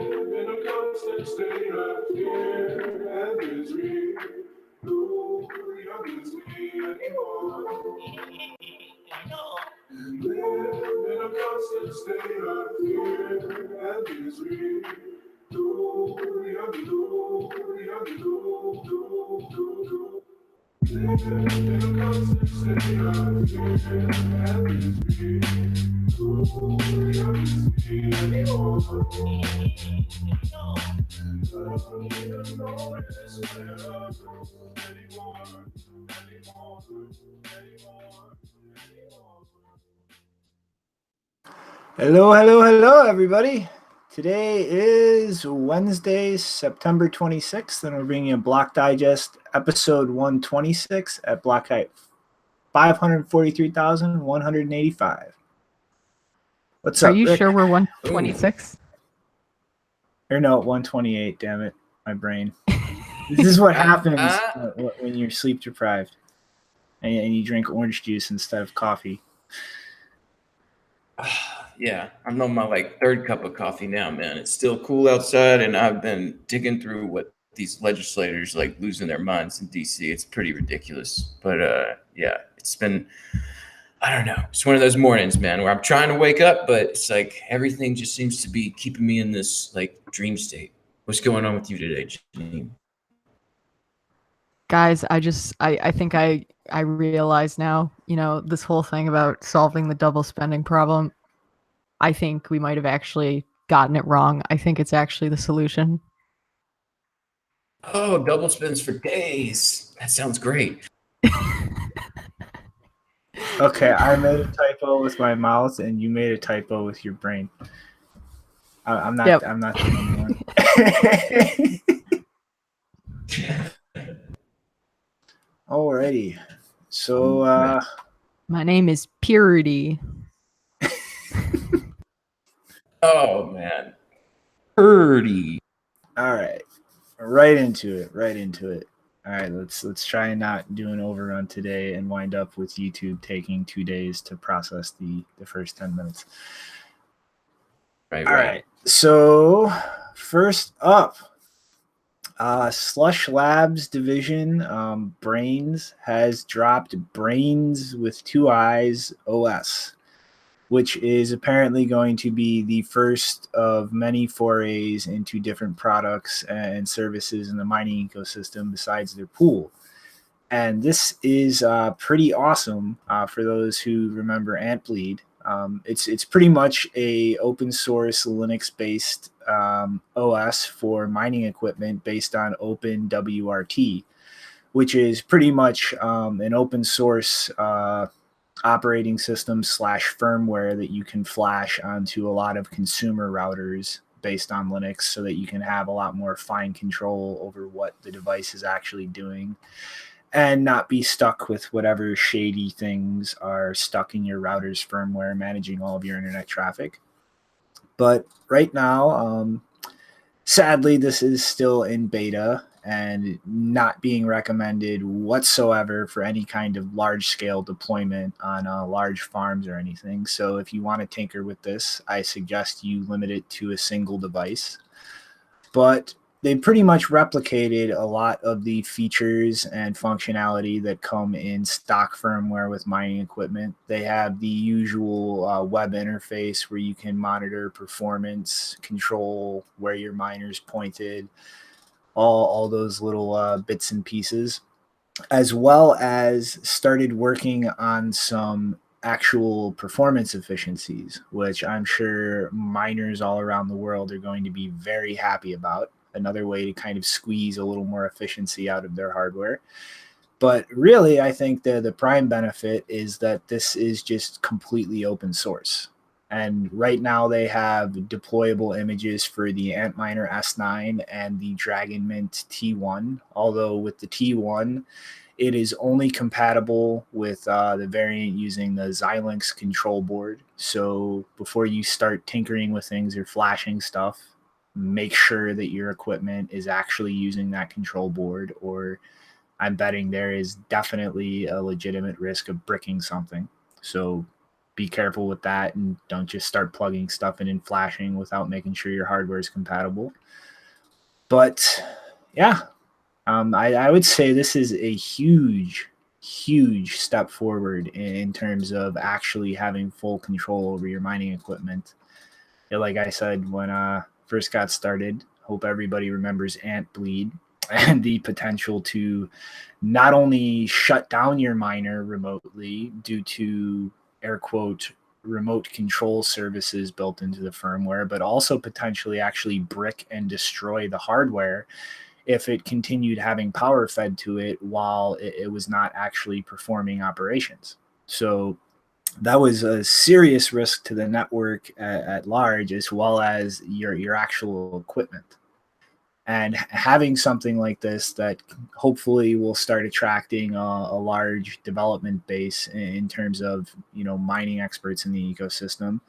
in a constant state of fear and misery. No young is me anymore. Live in a constant state of fear and misery. No young, no young, no, no, no, no. Live in a constant state of fear and misery. No young is me anymore. Hello, everybody. Today is Wednesday, September 26th, and we're bringing you Block Digest episode 126 at block height 543,185. What's up, Are you Rick? sure we're 126? Or no, 128, damn it. My brain. This is what happens when you're sleep deprived and you drink orange juice instead of coffee. Yeah, I'm on my third cup of coffee now, man. It's still cool outside, and I've been digging through what these legislators losing their minds in DC. It's pretty ridiculous. But yeah, it's been, I don't know. It's one of those mornings, man, where I'm trying to wake up, but it's everything just seems to be keeping me in this dream state. What's going on with you today, Janine? Guys, I think I realize now, this whole thing about solving the double spending problem, I think we might have actually gotten it wrong. I think it's actually the solution. Oh, double spends for days. That sounds great. Okay, I made a typo with my mouth, and you made a typo with your brain. I'm not. Yep. I'm not the only one. Alrighty, so my name is Purity. Oh man, Purdy. All right, right into it. All right, let's try and not do an overrun today and wind up with YouTube taking 2 days to process the first 10 minutes. All right. So first up, Slush Labs division, Braiins has dropped Braiins with 2 eyes OS, which is apparently going to be the first of many forays into different products and services in the mining ecosystem besides their pool. And this is pretty awesome for those who remember Antbleed. It's pretty much a open source Linux-based OS for mining equipment based on OpenWRT, which is pretty much an open source operating system / firmware that you can flash onto a lot of consumer routers based on Linux so that you can have a lot more fine control over what the device is actually doing and not be stuck with whatever shady things are stuck in your router's firmware managing all of your internet traffic. But right now, sadly, this is still in beta and not being recommended whatsoever for any kind of large-scale deployment on large farms or anything. So if you want to tinker with this, I suggest you limit it to a single device. But they pretty much replicated a lot of the features and functionality that come in stock firmware with mining equipment. They have the usual web interface where you can monitor performance, control where your miner's pointed, all those little bits and pieces, as well as started working on some actual performance efficiencies, which I'm sure miners all around the world are going to be very happy about. Another way to kind of squeeze a little more efficiency out of their hardware. But really, I think the prime benefit is that this is just completely open source. And right now they have deployable images for the Antminer S9 and the Dragonmint T1. Although with the T1, it is only compatible with the variant using the Xilinx control board. So before you start tinkering with things or flashing stuff, make sure that your equipment is actually using that control board, or I'm betting there is definitely a legitimate risk of bricking something. So be careful with that and don't just start plugging stuff in and flashing without making sure your hardware is compatible. But yeah, I would say this is a huge step forward in terms of actually having full control over your mining equipment. Like I said, when I first got started, hope everybody remembers Ant Bleed and the potential to not only shut down your miner remotely due to air quote remote control services built into the firmware, but also potentially actually brick and destroy the hardware if it continued having power fed to it while it was not actually performing operations. So that was a serious risk to the network at large, as well as your actual equipment. And having something like this that hopefully will start attracting a large development base in terms of mining experts in the ecosystem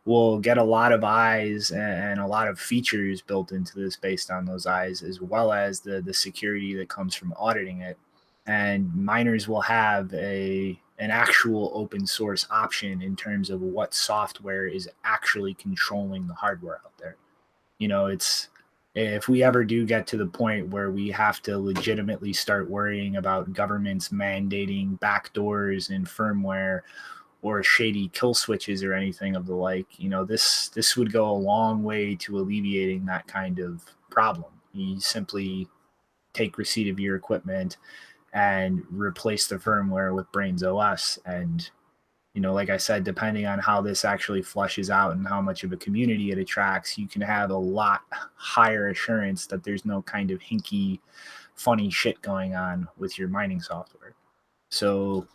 will get a lot of eyes and a lot of features built into this based on those eyes, as well as the security that comes from auditing it. And miners will have an actual open source option in terms of what software is actually controlling the hardware out there. It's, if we ever do get to the point where we have to legitimately start worrying about governments mandating backdoors in firmware or shady kill switches or anything of the like, this would go a long way to alleviating that kind of problem. You simply take receipt of your equipment and replace the firmware with Braiins OS. And, like I said, depending on how this actually flushes out and how much of a community it attracts, you can have a lot higher assurance that there's no kind of hinky, funny shit going on with your mining software. So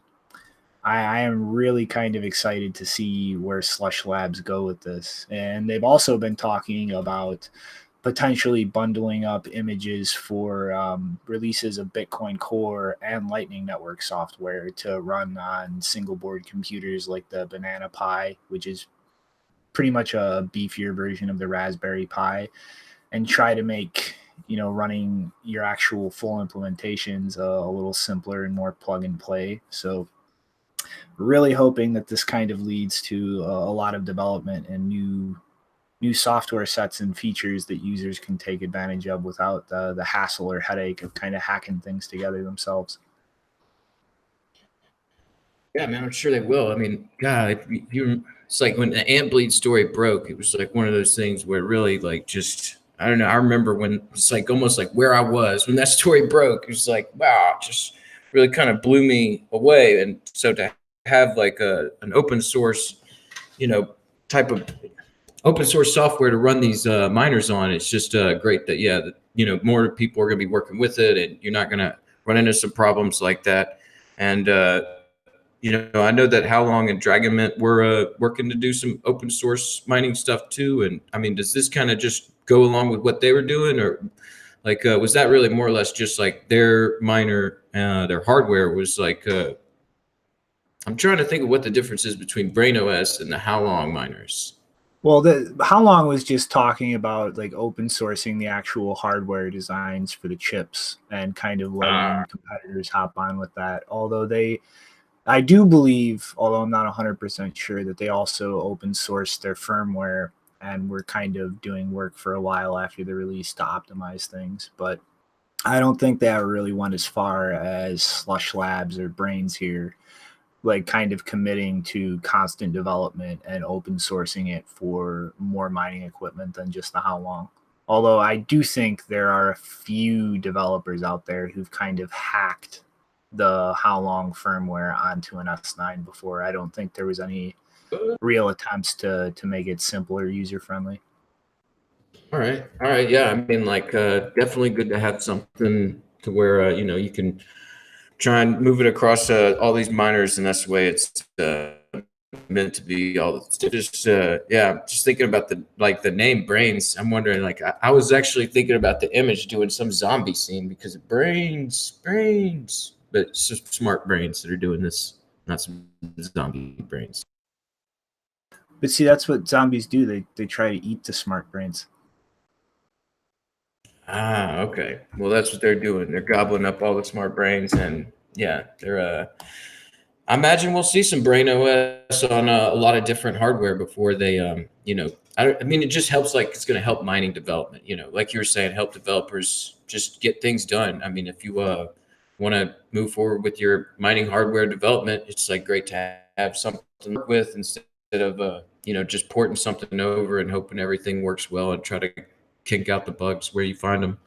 I am really kind of excited to see where Slush Labs go with this. And they've also been talking about potentially bundling up images for releases of Bitcoin Core and Lightning Network software to run on single board computers like the Banana Pi, which is pretty much a beefier version of the Raspberry Pi, and try to make running your actual full implementations a little simpler and more plug and play. So really hoping that this kind of leads to a lot of development and new software sets and features that users can take advantage of without the hassle or headache of kind of hacking things together themselves. Yeah, man, I'm sure they will. I mean, God, it's like when the Ant Bleed story broke, it was like one of those things where really like just, I don't know. I remember when it's like almost like where I was when that story broke. It was like, wow, just really kind of blew me away. And so to have like an open source, type of open source software to run these miners on, it's just great that, more people are going to be working with it and you're not going to run into some problems like that. And, I know that How Long and Dragon Mint were working to do some open source mining stuff too. And I mean, does this kind of just go along with what they were doing, or like, was that really more or less just like their miner, their hardware was like, I'm trying to think of what the difference is between Brain OS and the How Long miners. Well, How Long was just talking about like open sourcing the actual hardware designs for the chips and kind of letting competitors hop on with that. Although I do believe, although I'm not 100% sure, that they also open sourced their firmware and were kind of doing work for a while after the release to optimize things. But I don't think they ever really went as far as Slush Labs or Braiins here, like kind of committing to constant development and open sourcing it for more mining equipment than just the How Long. Although I do think there are a few developers out there who've kind of hacked the How Long firmware onto an S9 before. I don't think there was any real attempts to make it simpler, user friendly. All right. Yeah. I mean, like, definitely good to have something to where, you can try and move it across all these miners, and that's the way it's meant to be. Just thinking about the name Braiins. I'm wondering, like, I was actually thinking about the image doing some zombie scene because of brains, but it's just smart brains that are doing this, not some zombie brains. But see, that's what zombies do. They try to eat the smart brains. Ah, okay. Well, that's what they're doing. They're gobbling up all the smart brains, and yeah, they're I imagine we'll see some Brain OS on a lot of different hardware before they, I mean, it just helps, like, it's going to help mining development, like you were saying, help developers just get things done. I mean, if you want to move forward with your mining hardware development, it's like great to have something to work with instead of, just porting something over and hoping everything works well and try to kink out the bugs where you find them.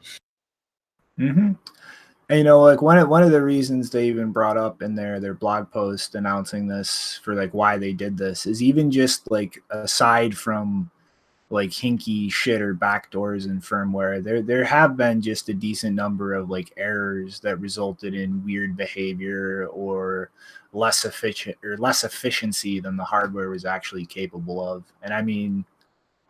Mm-hmm. And, like one of the reasons they even brought up in their blog post announcing this for like why they did this is even just like aside from like hinky shit or backdoors in firmware, there have been just a decent number of like errors that resulted in weird behavior or less efficiency than the hardware was actually capable of. And I mean,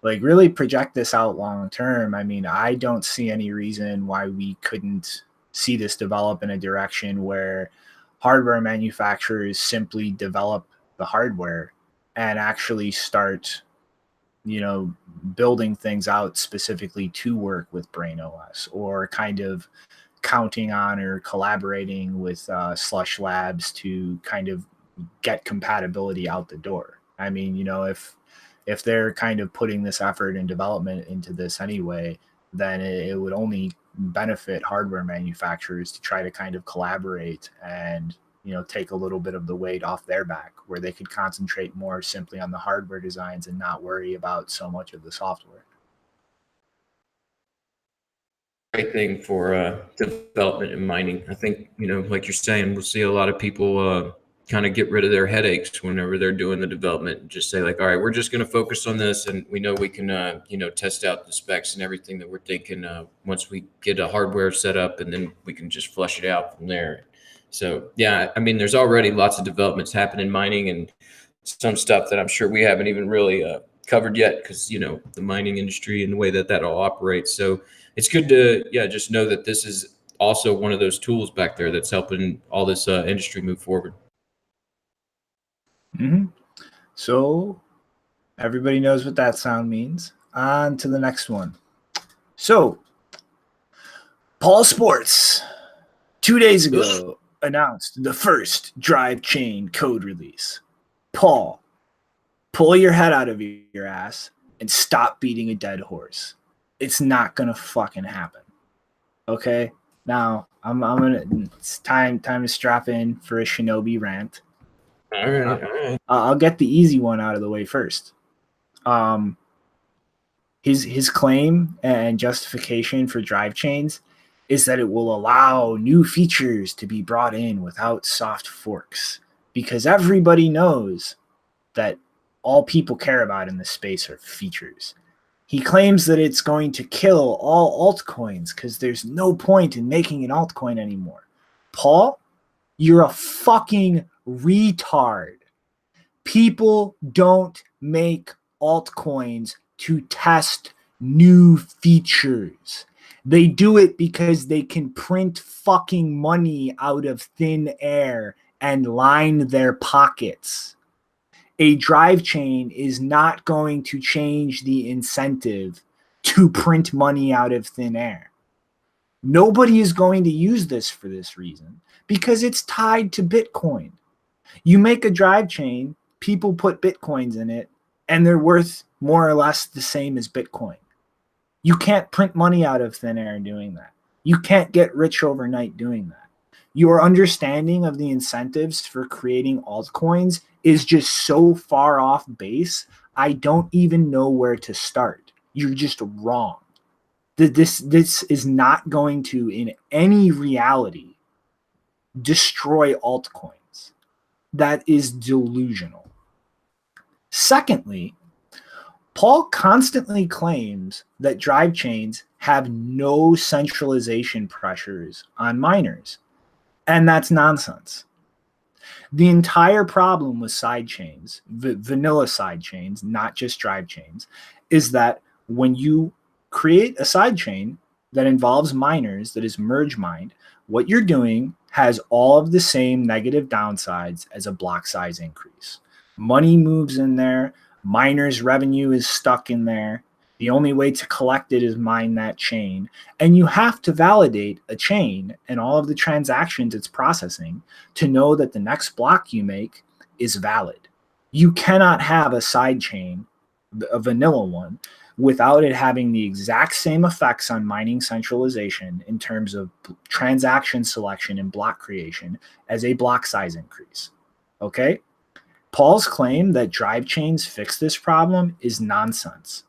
like, really project this out long term. I mean, I don't see any reason why we couldn't see this develop in a direction where hardware manufacturers simply develop the hardware and actually start, building things out specifically to work with Brain OS, or kind of counting on or collaborating with Slush Labs to kind of get compatibility out the door. I mean, if they're kind of putting this effort and development into this anyway, then it would only benefit hardware manufacturers to try to kind of collaborate and, take a little bit of the weight off their back, where they could concentrate more simply on the hardware designs and not worry about so much of the software. Great thing for development and mining. I think, like you're saying, we'll see a lot of people kind of get rid of their headaches whenever they're doing the development and just say like, all right, we're just going to focus on this. And we know we can, test out the specs and everything that we're thinking once we get a hardware set up, and then we can just flush it out from there. So, yeah, I mean, there's already lots of developments happening in mining and some stuff that I'm sure we haven't even really covered yet because, the mining industry and the way that all operates. So it's good to, just know that this is also one of those tools back there that's helping all this industry move forward. Mm-hmm. So everybody knows what that sound means. On to the next one. So Paul Sports 2 days ago announced the first Drivechain code release. Paul, pull your head out of your ass and stop beating a dead horse. It's not gonna fucking happen. Okay? Now I'm gonna. It's time to strap in for a Shinobi rant. All right. I'll get the easy one out of the way first. His claim and justification for Drivechains is that it will allow new features to be brought in without soft forks, because everybody knows that all people care about in this space are features. He claims that it's going to kill all altcoins because there's no point in making an altcoin anymore. Paul, you're a fucking retard. People don't make altcoins to test new features. They do it because they can print fucking money out of thin air and line their pockets. A Drivechain is not going to change the incentive to print money out of thin air. Nobody is going to use this for this reason because it's tied to Bitcoin. You make a Drivechain, people put Bitcoins in it, and they're worth more or less the same as Bitcoin. You can't print money out of thin air doing that. You can't get rich overnight doing that. Your understanding of the incentives for creating altcoins is just so far off base, I don't even know where to start. You're just wrong. This is not going to, in any reality, destroy altcoins. That is delusional. Secondly, Paul constantly claims that Drivechains have no centralization pressures on miners, and that's nonsense. The entire problem with sidechains, vanilla sidechains, not just Drivechains, is that when you create a sidechain that involves miners that is merge mined, what you're doing has all of the same negative downsides as a block size increase. Money moves in there. Miners' revenue is stuck in there. The only way to collect it is mine that chain. And you have to validate a chain and all of the transactions it's processing to know that the next block you make is valid. You cannot have a side chain, a vanilla one, without it having the exact same effects on mining centralization in terms of transaction selection and block creation as a block size increase. Okay? Paul's claim that drive chains fix this problem is nonsense.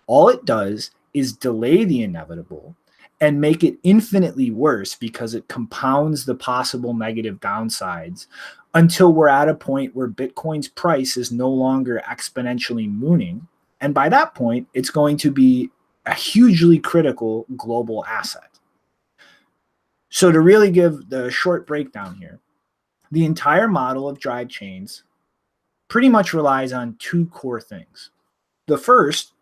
All it does is delay the inevitable and make it infinitely worse because it compounds the possible negative downsides until we're at a point where Bitcoin's price is no longer exponentially mooning. And by that point, it's going to be a hugely critical global asset. So to really give the short breakdown here, the entire model of drive chains pretty much relies on two core things. The first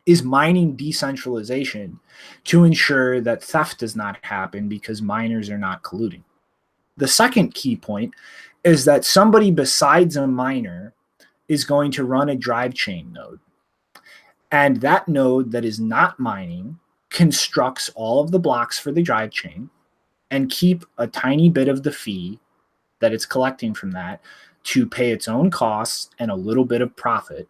is mining decentralization to ensure that theft does not happen because miners are not colluding. The second key point is that somebody besides a miner is going to run a drive chain node. And that node that is not mining constructs all of the blocks for the drive chain and keep a tiny bit of the fee that it's collecting from that to pay its own costs and a little bit of profit.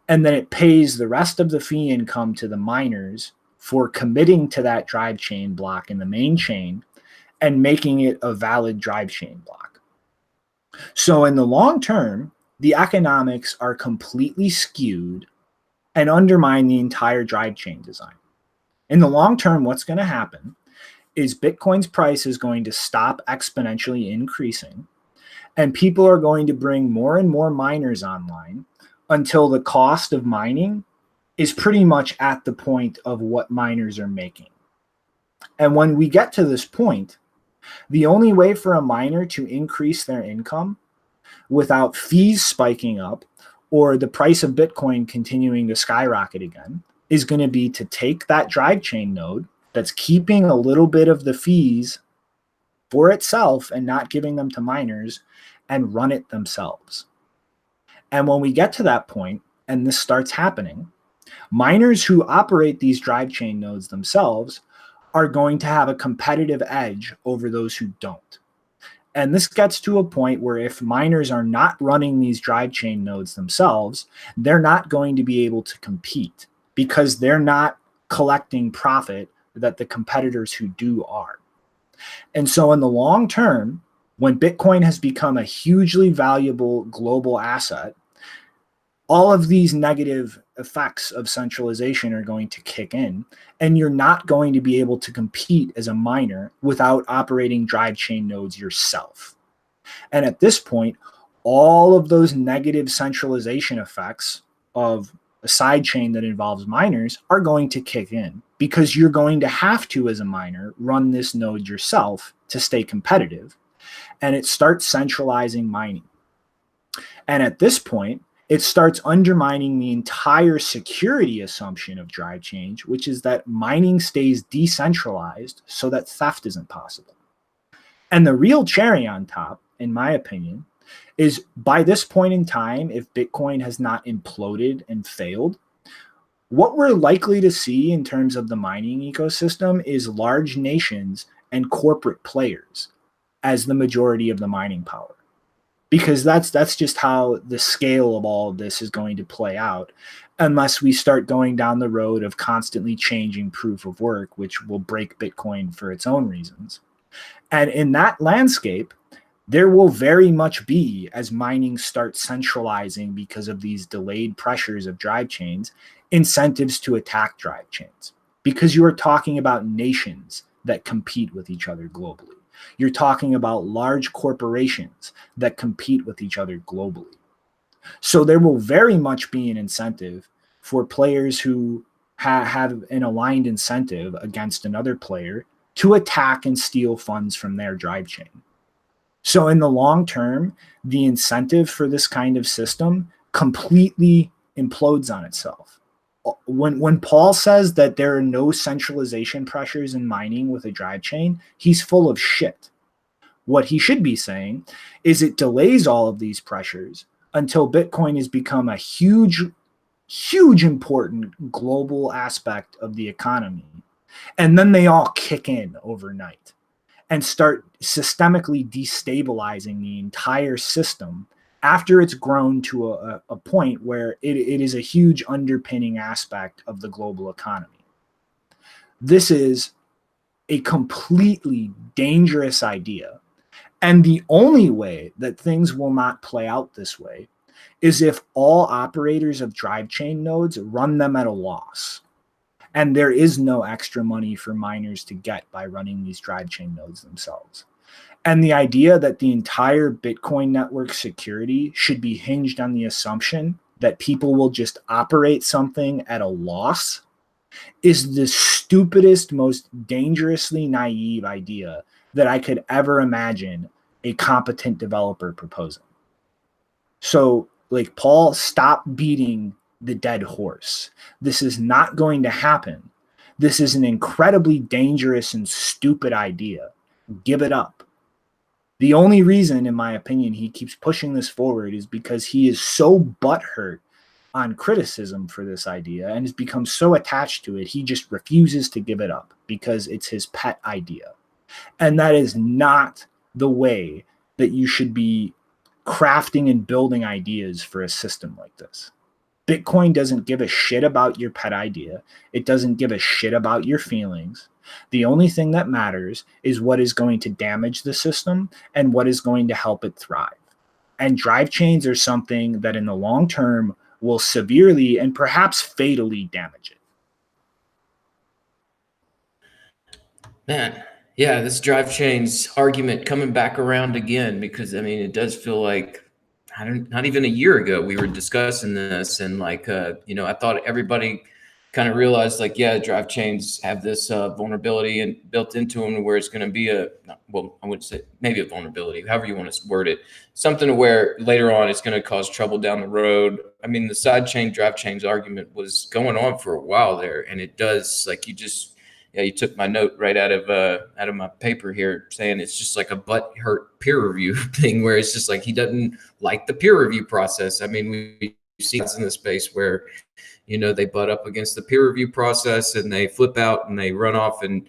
And then it pays the rest of the fee income to the miners for committing to that drive chain block in the main chain and making it a valid drive chain block. So in the long term, the economics are completely skewed and undermine the entire drive chain design. In the long term, what's going to happen is Bitcoin's price is going to stop exponentially increasing, and people are going to bring more and more miners online until the cost of mining is pretty much at the point of what miners are making. And when we get to this point, the only way for a miner to increase their income without fees spiking up or the price of Bitcoin continuing to skyrocket again is going to be to take that drive chain node that's keeping a little bit of the fees for itself and not giving them to miners and run it themselves. And when we get to that point, and this starts happening, miners who operate these drive chain nodes themselves are going to have a competitive edge over those who don't. And this gets to a point where if miners are not running these drive chain nodes themselves, they're not going to be able to compete because they're not collecting profit that the competitors who do are. And so in the long term, when Bitcoin has become a hugely valuable global asset, all of these negative effects of centralization are going to kick in, and you're not going to be able to compete as a miner without operating drive chain nodes yourself. And at this point, all of those negative centralization effects of a side chain that involves miners are going to kick in because you're going to have to, as a miner, run this node yourself to stay competitive, and it starts centralizing mining. And at this point, it starts undermining the entire security assumption of drive chains, which is that mining stays decentralized so that theft isn't possible. And the real cherry on top, in my opinion, is by this point in time, if Bitcoin has not imploded and failed, what we're likely to see in terms of the mining ecosystem is large nations and corporate players as the majority of the mining power. Because that's just how the scale of all of this is going to play out, unless we start going down the road of constantly changing proof of work, which will break Bitcoin for its own reasons. And in that landscape, there will very much be, as mining starts centralizing because of these delayed pressures of drive chains, incentives to attack drive chains. Because you are talking about nations that compete with each other globally. You're talking about large corporations that compete with each other globally. So there will very much be an incentive for players who have an aligned incentive against another player to attack and steal funds from their drive chain. So in the long term, the incentive for this kind of system completely implodes on itself. When Paul says that there are no centralization pressures in mining with a drive chain, he's full of shit. What he should be saying is it delays all of these pressures until Bitcoin has become a huge huge important global aspect of the economy. And then they all kick in overnight and start systemically destabilizing the entire system after it's grown to a point where it is a huge underpinning aspect of the global economy. This is a completely dangerous idea. And the only way that things will not play out this way is if all operators of Drivechain nodes run them at a loss. And there is no extra money for miners to get by running these Drivechain nodes themselves. And the idea that the entire Bitcoin network security should be hinged on the assumption that people will just operate something at a loss is the stupidest, most dangerously naive idea that I could ever imagine a competent developer proposing. So, like, Paul, stop beating the dead horse. This is not going to happen. This is an incredibly dangerous and stupid idea. Give it up. The only reason, in my opinion, he keeps pushing this forward is because he is so butthurt on criticism for this idea and has become so attached to it, he just refuses to give it up because it's his pet idea. And that is not the way that you should be crafting and building ideas for a system like this. Bitcoin doesn't give a shit about your pet idea. It doesn't give a shit about your feelings. The only thing that matters is what is going to damage the system and what is going to help it thrive. And drive chains are something that in the long term will severely and perhaps fatally damage it. Man, yeah, this drive chains argument coming back around again, because I mean, it does feel like not even a year ago we were discussing this, and like I thought everybody kind of realized, like, yeah, drive chains have this vulnerability and built into them where it's going to be I wouldn't say maybe a vulnerability, however you want to word it, something where later on it's going to cause trouble down the road. I mean, the side chain drive chains argument was going on for a while there, and it does, like, you took my note right out of my paper here, saying it's just like a butthurt peer review thing, where it's just like he doesn't like the peer review process. I mean, we see this in the space where they butt up against the peer review process and they flip out and they run off and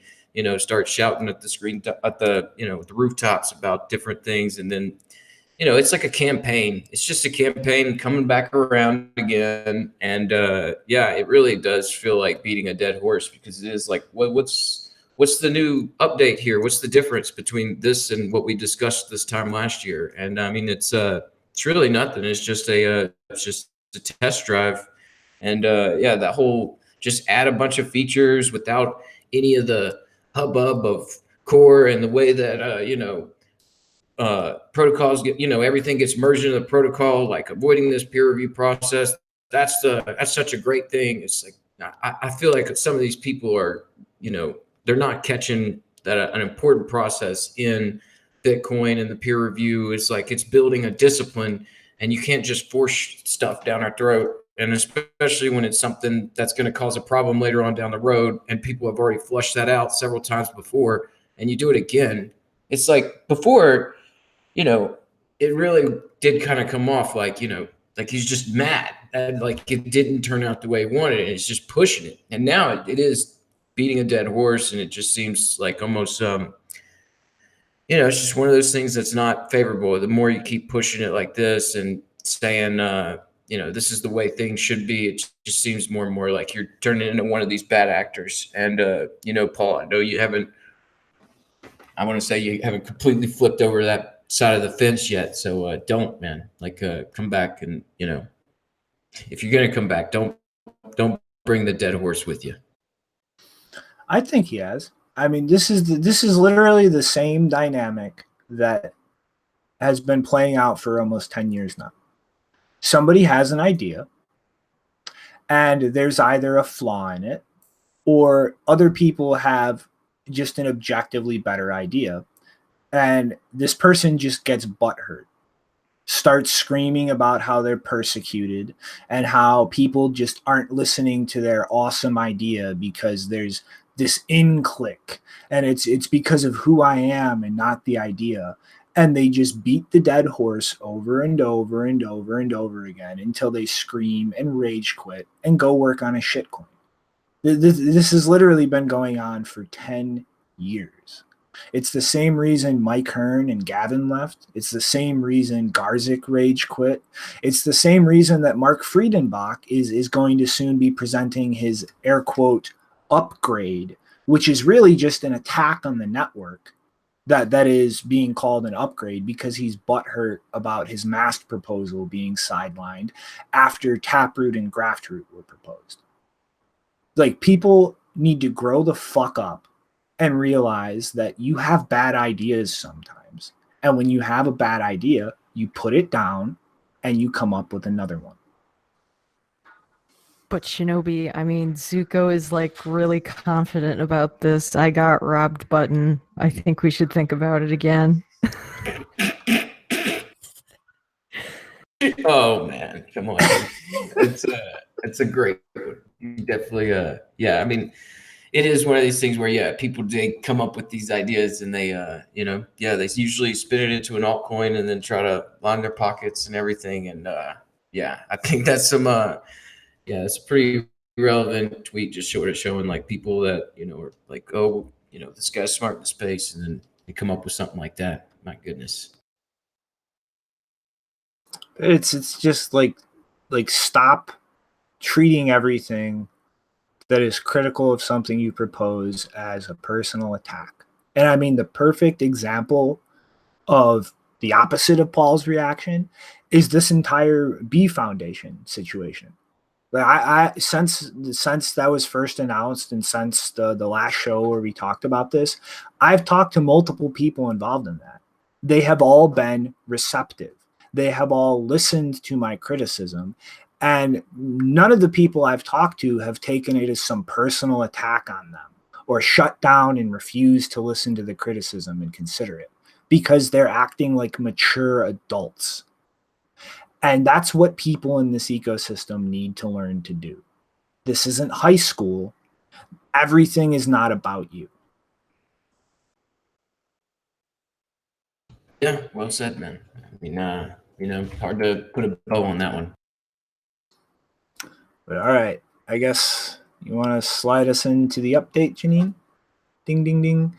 start shouting at the screen at the the rooftops about different things, and then it's like a campaign. It's just a campaign coming back around again. And it really does feel like beating a dead horse, because it is like, what's the new update here? What's the difference between this and what we discussed this time last year? And I mean, it's really nothing. It's just a test drive. And that whole just add a bunch of features without any of the hubbub of core and the way that protocols get, everything gets merged into the protocol, like avoiding this peer review process. That's such a great thing. It's like, I feel like some of these people are, they're not catching that an important process in Bitcoin and the peer review is like, it's building a discipline, and you can't just force stuff down our throat. And especially when it's something that's going to cause a problem later on down the road, and people have already flushed that out several times before, and you do it again. It's like before, it really did kind of come off like, like he's just mad and like it didn't turn out the way he wanted it. It's just pushing it. And now it is beating a dead horse, and it just seems like almost, it's just one of those things that's not favorable. The more you keep pushing it like this and saying, this is the way things should be, it just seems more and more like you're turning into one of these bad actors. And, Paul, I know you haven't completely flipped over that side of the fence yet. So don't, man, like come back, and, if you're going to come back, don't bring the dead horse with you. I think he has. I mean, this is literally the same dynamic that has been playing out for almost 10 years now. Somebody has an idea, and there's either a flaw in it, or other people have just an objectively better idea. And this person just gets butthurt, starts screaming about how they're persecuted and how people just aren't listening to their awesome idea because there's this in click, and it's because of who I am and not the idea. And they just beat the dead horse over and over and over and over again until they scream and rage quit and go work on a shitcoin. This has literally been going on for 10 years. It's the same reason Mike Hearn and Gavin left. It's the same reason Garzik rage quit. It's the same reason that Mark Friedenbach is going to soon be presenting his air quote upgrade, which is really just an attack on the network that is being called an upgrade because he's butthurt about his mast proposal being sidelined after Taproot and Graftroot were proposed. Like, people need to grow the fuck up and realize that you have bad ideas sometimes. And when you have a bad idea, you put it down and you come up with another one. But Shinobi, I mean, Zuko is like really confident about this. I got robbed button. I think we should think about it again. Oh man, come on. It's a great one. Definitely yeah, I mean, it is one of these things where people they come up with these ideas and they they usually spin it into an altcoin and then try to line their pockets and everything. And I think that's some it's a pretty relevant tweet, just showing like people that are like, oh, this guy's smart in the space, and then they come up with something like that. My goodness. It's just like stop treating everything that is critical of something you propose as a personal attack. And I mean, the perfect example of the opposite of Paul's reaction is this entire B Foundation situation. I since that was first announced and since the last show where we talked about this, I've talked to multiple people involved in that. They have all been receptive. They have all listened to my criticism, and none of the people I've talked to have taken it as some personal attack on them or shut down and refused to listen to the criticism and consider it because they're acting like mature adults. And that's what people in this ecosystem need to learn to do. This isn't high school. Everything is not about you. Yeah, well said, man. I mean, hard to put a bow on that one. But all right, I guess you want to slide us into the update, Janine? Ding, ding, ding.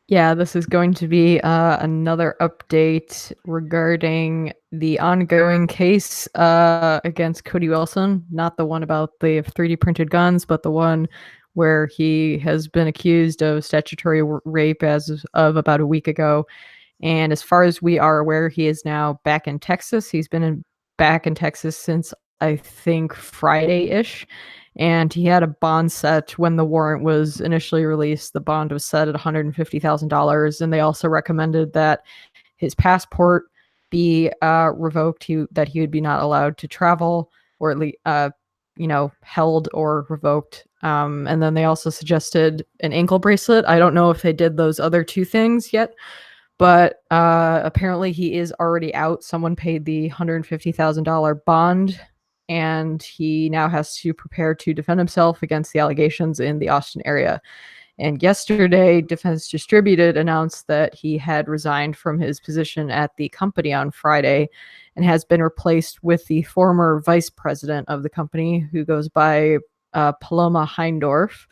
Yeah, this is going to be another update regarding the ongoing case against Cody Wilson, not the one about the 3D printed guns, but the one where he has been accused of statutory rape as of about a week ago. And as far as we are aware, he is now back in Texas. He's been back in Texas since, I think, Friday-ish. And he had a bond set when the warrant was initially released. The bond was set at $150,000. And they also recommended that his passport be revoked, that he would be not allowed to travel, or at least, held or revoked. And then they also suggested an ankle bracelet. I don't know if they did those other two things yet, but apparently he is already out. Someone paid the $150,000 bond, and he now has to prepare to defend himself against the allegations in the Austin area. And yesterday, Defense Distributed announced that he had resigned from his position at the company on Friday and has been replaced with the former vice president of the company, who goes by Paloma Heindorf,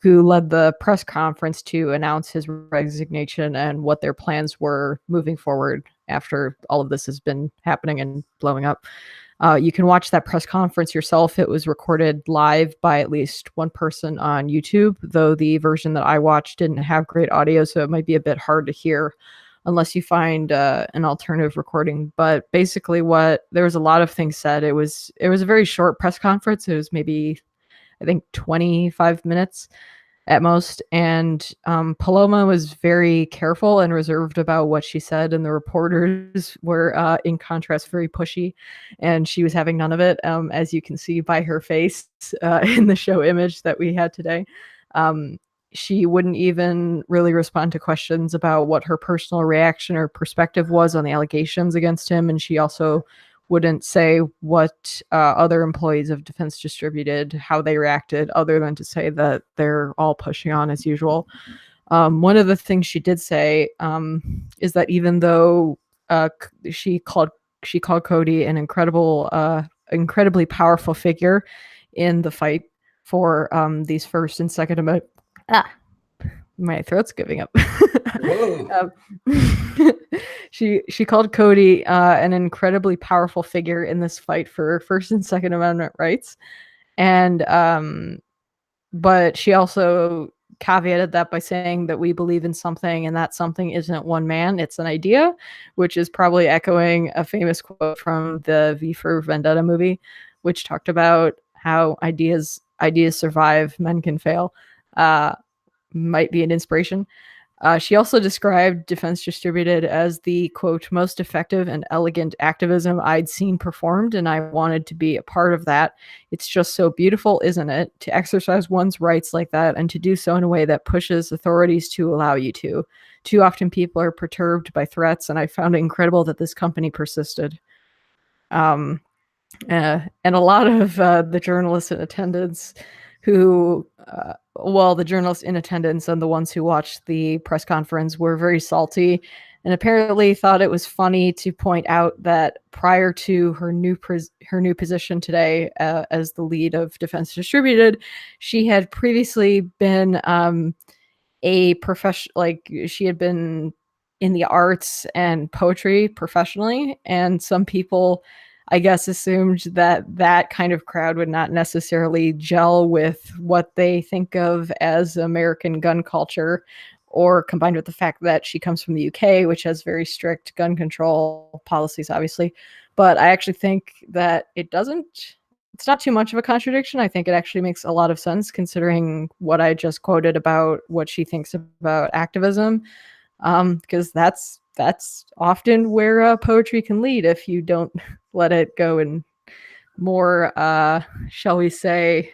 who led the press conference to announce his resignation and what their plans were moving forward after all of this has been happening and blowing up. You can watch that press conference yourself. It was recorded live by at least one person on YouTube, though the version that I watched didn't have great audio, so it might be a bit hard to hear unless you find an alternative recording. But basically there was a lot of things said. It was a very short press conference. It was maybe, I think, 25 minutes at most. And Paloma was very careful and reserved about what she said, and the reporters were, in contrast, very pushy, and she was having none of it, as you can see by her face in the show image that we had today. She wouldn't even really respond to questions about what her personal reaction or perspective was on the allegations against him, and she also wouldn't say what other employees of Defense Distributed, how they reacted, other than to say that they're all pushing on as usual. One of the things she did say is that even though she called Cody an incredibly powerful figure in the fight for these First and Second Amendment. My throat's giving up. Whoa. She called Cody an incredibly powerful figure in this fight for First and Second Amendment rights, and but she also caveated that by saying that we believe in something, and that something isn't one man, it's an idea, which is probably echoing a famous quote from the V for Vendetta movie, which talked about how ideas survive, men can fail. Might be an inspiration. She also described Defense Distributed as the, quote, most effective and elegant activism I'd seen performed, and I wanted to be a part of that. It's just so beautiful, isn't it, to exercise one's rights like that and to do so in a way that pushes authorities to allow you to. Too often people are perturbed by threats, and I found it incredible that this company persisted. And a lot of the journalists in attendance who the journalists in attendance and the ones who watched the press conference were very salty and apparently thought it was funny to point out that prior to her new position today as the lead of Defense Distributed, she had previously been a professional, like she had been in the arts and poetry professionally, and some people, I guess, assumed that that kind of crowd would not necessarily gel with what they think of as American gun culture, or combined with the fact that she comes from the UK, which has very strict gun control policies, obviously. But I actually think that it's not too much of a contradiction. I think it actually makes a lot of sense considering what I just quoted about what she thinks about activism, because that's often where poetry can lead if you don't let it go in more, shall we say,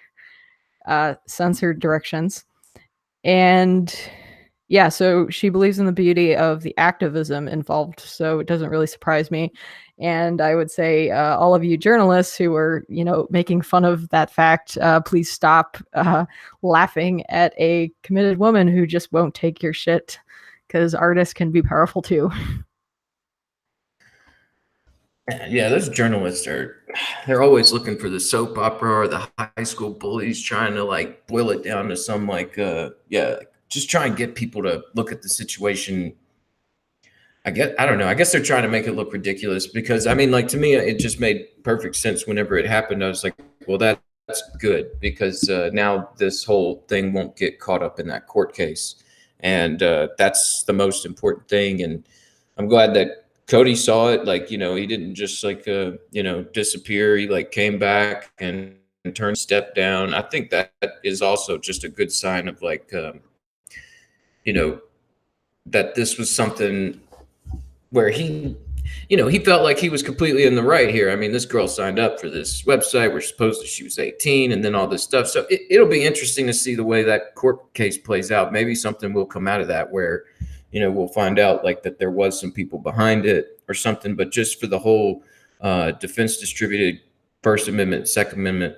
censored directions. And yeah, so she believes in the beauty of the activism involved, so it doesn't really surprise me. And I would say all of you journalists who are, making fun of that fact, please stop laughing at a committed woman who just won't take your shit, because artists can be powerful too. Yeah, those journalists they're always looking for the soap opera or the high school bullies trying to like boil it down to some just try and get people to look at the situation. I don't know. I guess they're trying to make it look ridiculous because I mean, like to me, it just made perfect sense whenever it happened. I was like, well, that's good because now this whole thing won't get caught up in that court case. And that's the most important thing. And I'm glad that Cody saw it. Like, he didn't just like, disappear. He like came back and turned step down. I think that is also just a good sign of like, that this was something where he felt like he was completely in the right here. I mean, this girl signed up for this website. We're supposed to, she was 18 and then all this stuff. So it'll be interesting to see the way that court case plays out. Maybe something will come out of that where, we'll find out like that there was some people behind it or something, but just for the whole Defense Distributed First Amendment, Second Amendment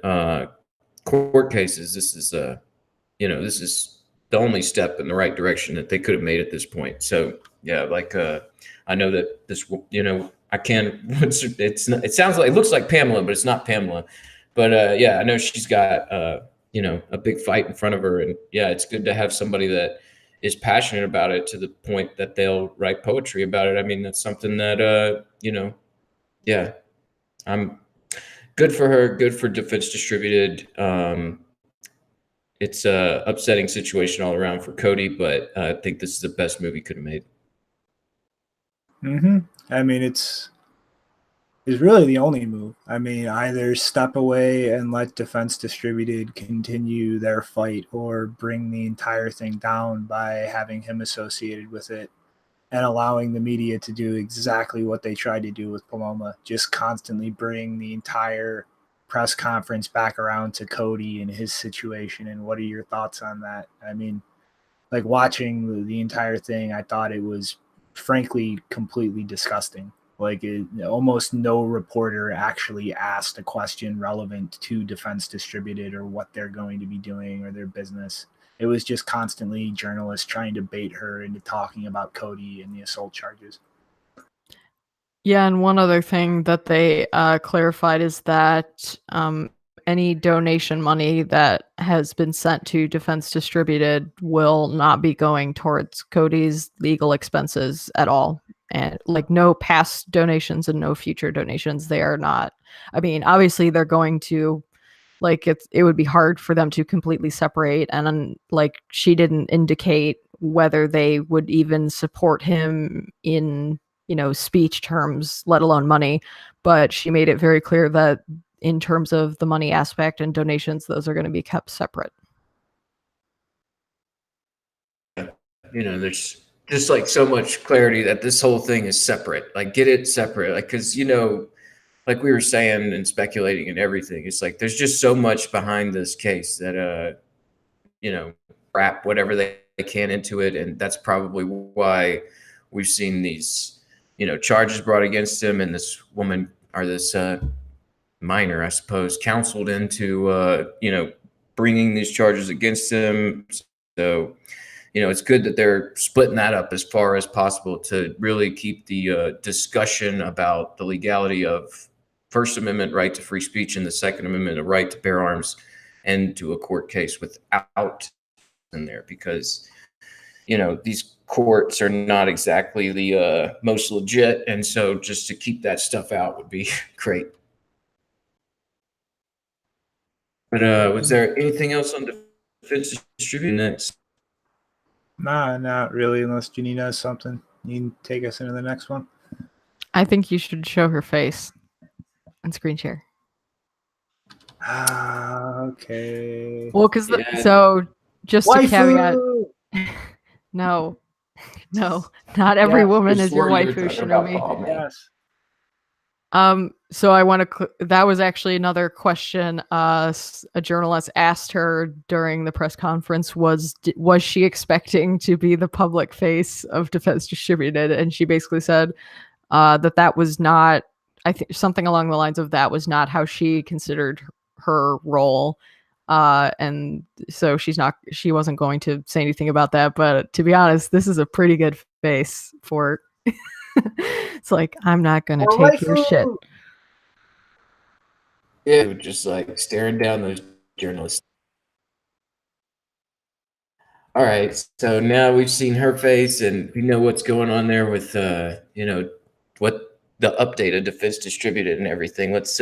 court cases, this is this is the only step in the right direction that they could have made at this point. So yeah, like I know that this, I can't. It sounds like, it looks like Pamela, but it's not Pamela. But yeah, I know she's got a big fight in front of her, and yeah, it's good to have somebody that is passionate about it to the point that they'll write poetry about it. I mean, that's something that yeah, I'm good for her. Good for Defense Distributed. It's a upsetting situation all around for Cody, but I think this is the best movie could have made. I mean, it's really the only move. I mean, either step away and let Defense Distributed continue their fight, or bring the entire thing down by having him associated with it and allowing the media to do exactly what they tried to do with Paloma, just constantly bring the entire press conference back around to Cody and his situation. And what are your thoughts on that? I mean, like watching the entire thing, I thought it was frankly completely disgusting. Like almost no reporter actually asked a question relevant to Defense Distributed or what they're going to be doing or their business. It was just constantly journalists trying to bait her into talking about Cody and the assault charges. Yeah, and one other thing that they clarified is that any donation money that has been sent to Defense Distributed will not be going towards Cody's legal expenses at all. And like no past donations and no future donations. They are not. I mean, obviously they're going to, like, it would be hard for them to completely separate. And like she didn't indicate whether they would even support him in, you know, speech terms, let alone money. But she made it very clear that in terms of the money aspect and donations, those are going to be kept separate. You know, there's just like so much clarity that this whole thing is separate. Like, get it separate. Like, because, you know, like we were saying and speculating and everything, it's like there's just so much behind this case that, you know, wrap whatever they can into it. And that's probably why we've seen these, you know, charges brought against him. And this woman, or this minor, I suppose, counseled into, you know, bringing these charges against him. So, you know, it's good that they're splitting that up as far as possible to really keep the discussion about the legality of First Amendment right to free speech and the Second Amendment, a right to bear arms, and to a court case without in there, because, you know, these courts are not exactly the most legit. And so just to keep that stuff out would be great. But was there anything else on Defense Distributed next? Nah, not really, unless Janina has something. You can take us into the next one. I think you should show her face and screen share. Okay. Well, because so just Waifu! a caveat. No, not every woman is your waifu, Shinobi. Yes. So I want to. That was actually another question. A journalist asked her during the press conference: was she expecting to be the public face of Defense Distributed? And she basically said that was not. I think something along the lines of that was not how she considered her role. And so she wasn't going to say anything about that. But to be honest, this is a pretty good face for. It's like, I'm not gonna take your shit. Yeah, just like staring down those journalists. All right, so now we've seen her face and we know what's going on there with you know, what the update of Defense Distributed and everything. Let's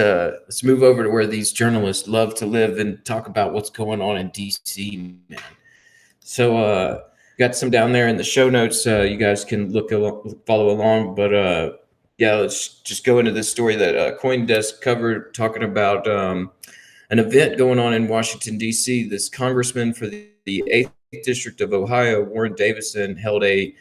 move over to where these journalists love to live and talk about what's going on in DC, man. So got some down there in the show notes. You guys can follow along, but yeah, let's just go into this story that CoinDesk covered, talking about an event going on in Washington, D.C. This congressman for the 8th District of Ohio, Warren Davison, held a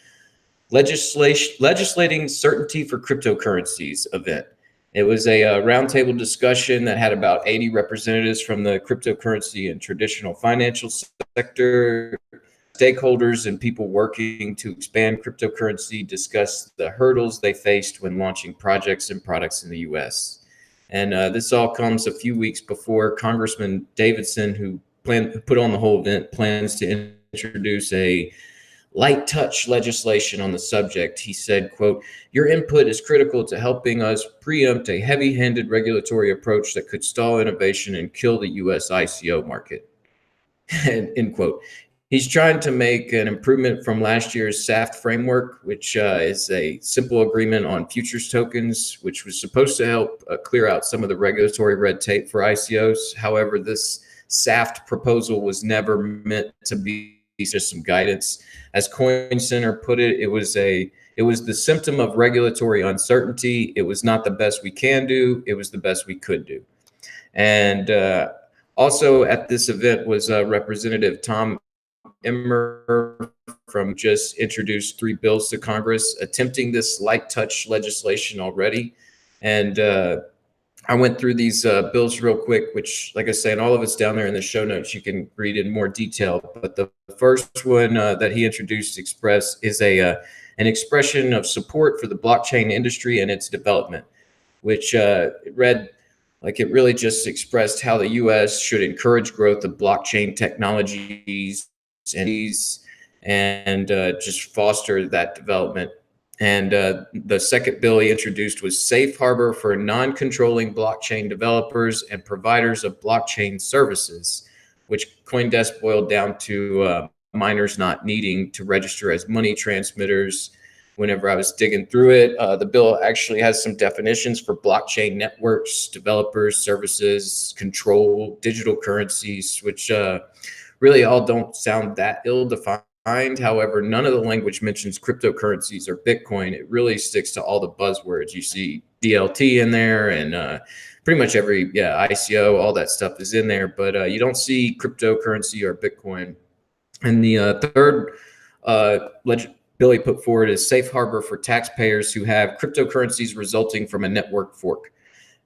legislating certainty for cryptocurrencies event. It was a roundtable discussion that had about 80 representatives from the cryptocurrency and traditional financial sector, stakeholders, and people working to expand cryptocurrency discussed the hurdles they faced when launching projects and products in the U.S. And this all comes a few weeks before Congressman Davidson, who put on the whole event, plans to introduce a light touch legislation on the subject. He said, quote, "Your input is critical to helping us preempt a heavy-handed regulatory approach that could stall innovation and kill the U.S. ICO market." End quote. He's trying to make an improvement from last year's SAFT framework, which is a simple agreement on futures tokens, which was supposed to help clear out some of the regulatory red tape for ICOs. However, this SAFT proposal was never meant to be just some guidance. As Coin Center put it, it was the symptom of regulatory uncertainty. It was not the best we can do. It was the best we could do. And also at this event was Representative Tom Emmer from just introduced 3 bills to Congress attempting this light touch legislation already. And I went through these bills real quick, which, like I say, and all of it's down there in the show notes. You can read in more detail. But the first one that he introduced is a an expression of support for the blockchain industry and its development, which read like it really just expressed how the U.S. should encourage growth of blockchain technologies and just foster that development. And the second bill he introduced was safe harbor for non-controlling blockchain developers and providers of blockchain services, which CoinDesk boiled down to miners not needing to register as money transmitters. Whenever I was digging through it, the bill actually has some definitions for blockchain networks, developers, services, control, digital currencies, which really all don't sound that ill-defined. However, none of the language mentions cryptocurrencies or Bitcoin. It really sticks to all the buzzwords. You see DLT in there and pretty much every ICO, all that stuff is in there, but you don't see cryptocurrency or Bitcoin. And the third bill he put forward is safe harbor for taxpayers who have cryptocurrencies resulting from a network fork.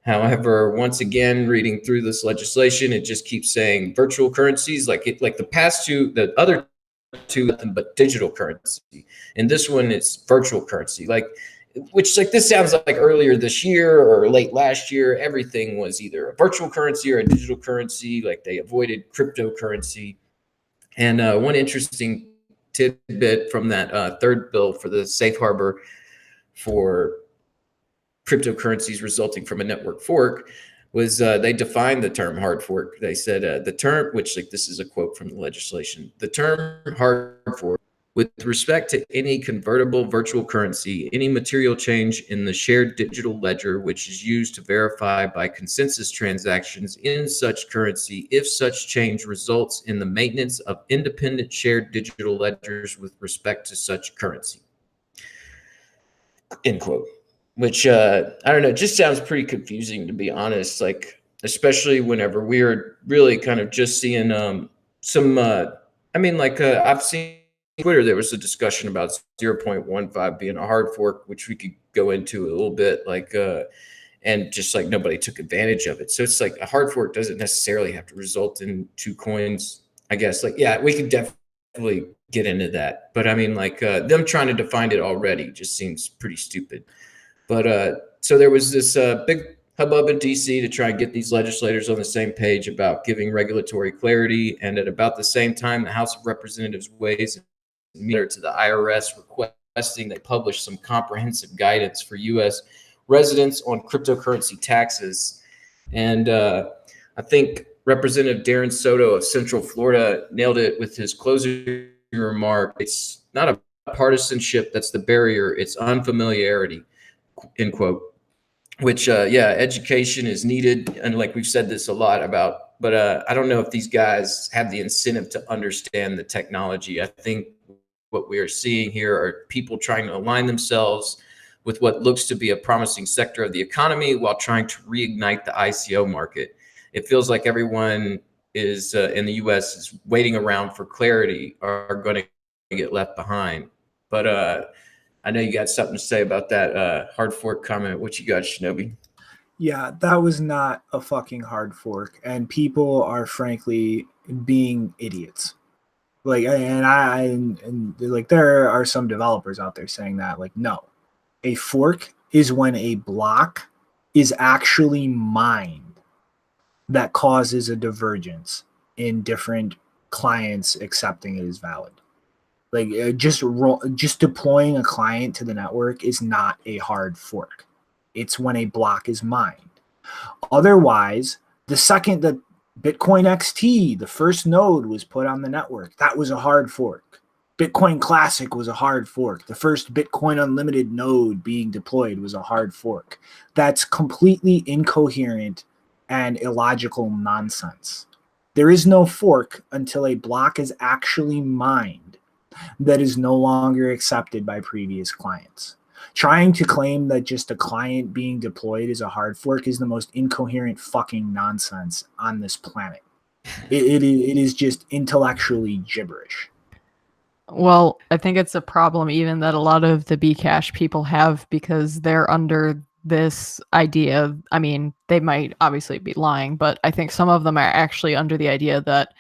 However, once again, reading through this legislation, it just keeps saying virtual currencies, like the past two, the other two, nothing but digital currency. And this one is virtual currency, which this sounds like earlier this year or late last year, everything was either a virtual currency or a digital currency. Like they avoided cryptocurrency. And one interesting tidbit from that third bill for the safe harbor for cryptocurrencies resulting from a network fork was they defined the term hard fork. They said the term, which this is a quote from the legislation, the term hard fork with respect to any convertible virtual currency, any material change in the shared digital ledger, which is used to verify by consensus transactions in such currency, if such change results in the maintenance of independent shared digital ledgers with respect to such currency. End quote. Which, I don't know, just sounds pretty confusing, to be honest, especially whenever we're really kind of just seeing I've seen Twitter, there was a discussion about 0.15 being a hard fork, which we could go into a little bit, and just nobody took advantage of it. So it's a hard fork doesn't necessarily have to result in two coins, I guess. We could definitely get into that. But I mean, them trying to define it already just seems pretty stupid. But so there was this big hubbub in DC to try and get these legislators on the same page about giving regulatory clarity. And at about the same time, the House of Representatives weighs in to the IRS requesting they publish some comprehensive guidance for U.S. residents on cryptocurrency taxes. And I think Representative Darren Soto of Central Florida nailed it with his closing remark. It's not a partisanship that's the barrier, it's unfamiliarity. End quote. Which education is needed, and we've said this a lot about, but I don't know if these guys have the incentive to understand the technology. I think what we are seeing here are people trying to align themselves with what looks to be a promising sector of the economy while trying to reignite the ICO market. It feels like everyone is in the US is waiting around for clarity or are going to get left behind. But I know you got something to say about that hard fork comment. What you got, Shinobi? Yeah, that was not a fucking hard fork, and people are frankly being idiots. There are some developers out there saying that, no, a fork is when a block is actually mined that causes a divergence in different clients accepting it as valid. Just deploying a client to the network is not a hard fork. It's when a block is mined. Otherwise, the second that Bitcoin XT, the first node, was put on the network, that was a hard fork. Bitcoin Classic was a hard fork. The first Bitcoin Unlimited node being deployed was a hard fork. That's completely incoherent and illogical nonsense. There is no fork until a block is actually mined that is no longer accepted by previous clients. Trying to claim that just a client being deployed is a hard fork is the most incoherent fucking nonsense on this planet. It is just intellectually gibberish. Well, I think it's a problem even that a lot of the Bcash people have, because they're under this idea. I mean, they might obviously be lying, but I think some of them are actually under the idea that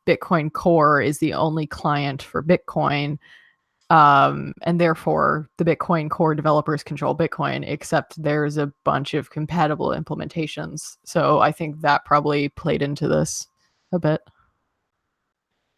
Bitcoin Core is the only client for Bitcoin. And therefore the Bitcoin core developers control Bitcoin, except there's a bunch of compatible implementations. So I think that probably played into this a bit.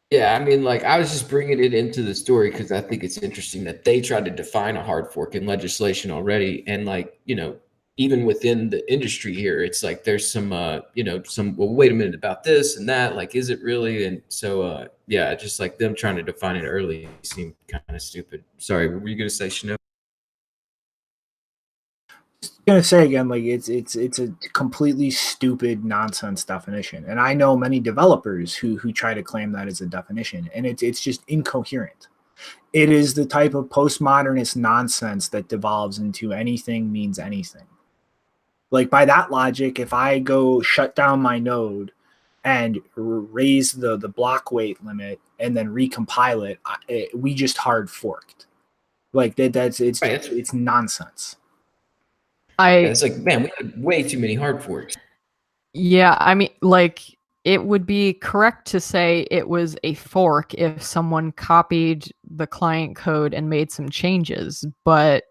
Yeah, I mean, like, I was just bringing it into the story because I think it's interesting that they tried to define a hard fork in legislation already. And, like, you know, even within the industry here, it's like there's some, you know, well, wait a minute about this and that. Like, is it really? And so, yeah, just like them trying to define it early seemed kind of stupid. Sorry, what were you going to say, Chanel? Gonna say again, like it's a completely stupid nonsense definition, and I know many developers who try to claim that as a definition, and it's just incoherent. It is the type of postmodernist nonsense that devolves into anything means anything. Like by that logic, if I go shut down my node and raise the block weight limit and then recompile it, we just hard forked. Like that's it's nonsense. It's like, man, we had way too many hard forks. Yeah, I mean, like, it would be correct to say it was a fork if someone copied the client code and made some changes, but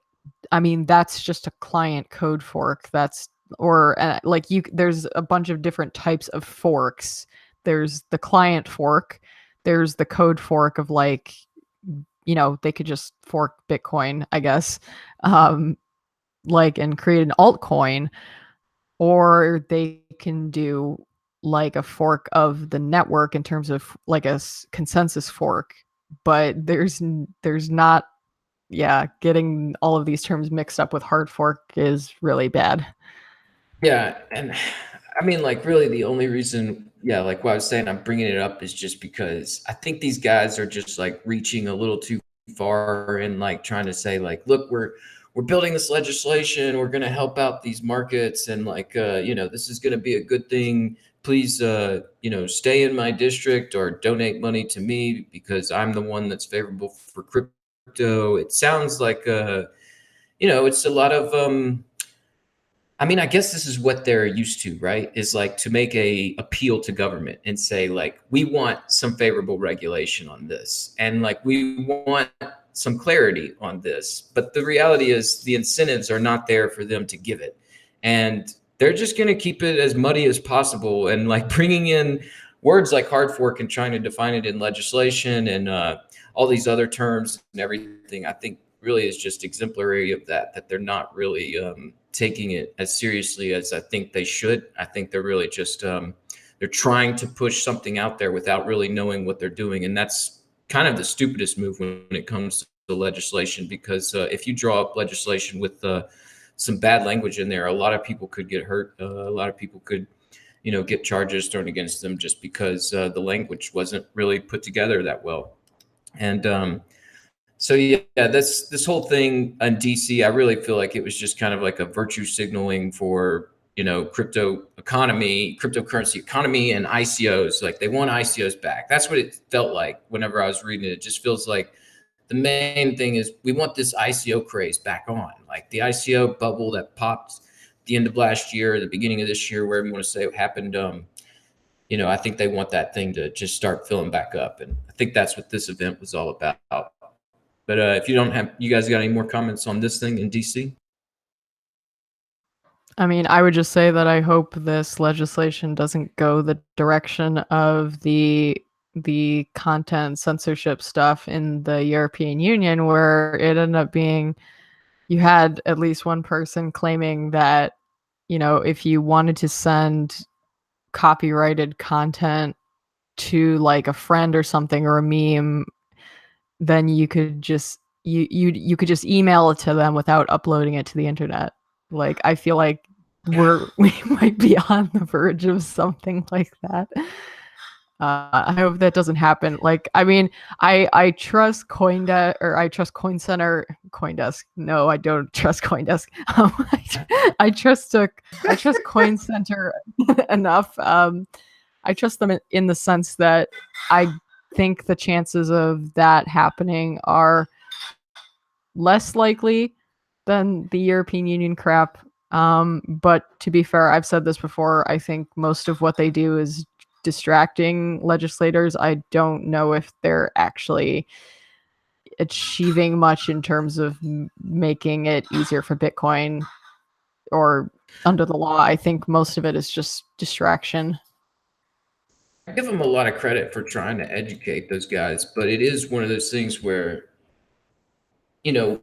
I mean, that's just a client code fork. That's or like there's a bunch of different types of forks. There's the client fork, there's the code fork of, like, you know, they could just fork Bitcoin, I guess. Like, and create an altcoin, or they can do like a fork of the network in terms of like a consensus fork. But there's not, yeah, getting all of these terms mixed up with hard fork is really bad. Yeah, and I mean, like, really the only reason, yeah, like what I was saying, I'm bringing it up is just because I think these guys are just like reaching a little too far and like trying to say like, look, we're building this legislation, we're going to help out these markets, and like, you know, this is going to be a good thing. Please, you know, stay in my district or donate money to me because I'm the one that's favorable for crypto. It sounds like, you know, it's a lot of, I mean, I guess this is what they're used to, right? Is like to make a appeal to government and say like, we want some favorable regulation on this, and like we want some clarity on this. But the reality is the incentives are not there for them to give it, and they're just going to keep it as muddy as possible, and like bringing in words like hard fork and trying to define it in legislation and all these other terms and everything. I think really is just exemplary of that they're not really taking it as seriously as I think they should. I think they're really just they're trying to push something out there without really knowing what they're doing, and that's kind of the stupidest move when it comes to legislation. Because if you draw up legislation with some bad language in there, a lot of people could get hurt. A lot of people could, you know, get charges thrown against them just because the language wasn't really put together that well. And so yeah, this whole thing on DC, I really feel like it was just kind of like a virtue signaling for, you know, cryptocurrency economy and ICOs. Like they want ICOs back. That's what it felt like whenever I was reading it. It just feels like the main thing is we want this ICO craze back on. Like the ICO bubble that popped the end of last year, the beginning of this year, wherever you want to say it happened. You know, I think they want that thing to just start filling back up, and I think that's what this event was all about. But if you guys got any more comments on this thing in DC? I mean, I would just say that I hope this legislation doesn't go the direction of the content censorship stuff in the European Union, where it ended up being you had at least one person claiming that, you know, if you wanted to send copyrighted content to like a friend or something or a meme, then you could just you could just email it to them without uploading it to the internet. Like, I feel like we might be on the verge of something like that. I hope that doesn't happen. Like, I mean, I trust I trust CoinCenter. No, I don't trust CoinDesk. I trust CoinCenter enough. I trust them in the sense that I think the chances of that happening are less likely than the European Union crap. But to be fair, I've said this before, I think most of what they do is distracting legislators. I don't know if they're actually achieving much in terms of making it easier for Bitcoin or under the law. I think most of it is just distraction. I give them a lot of credit for trying to educate those guys, but it is one of those things where, you know,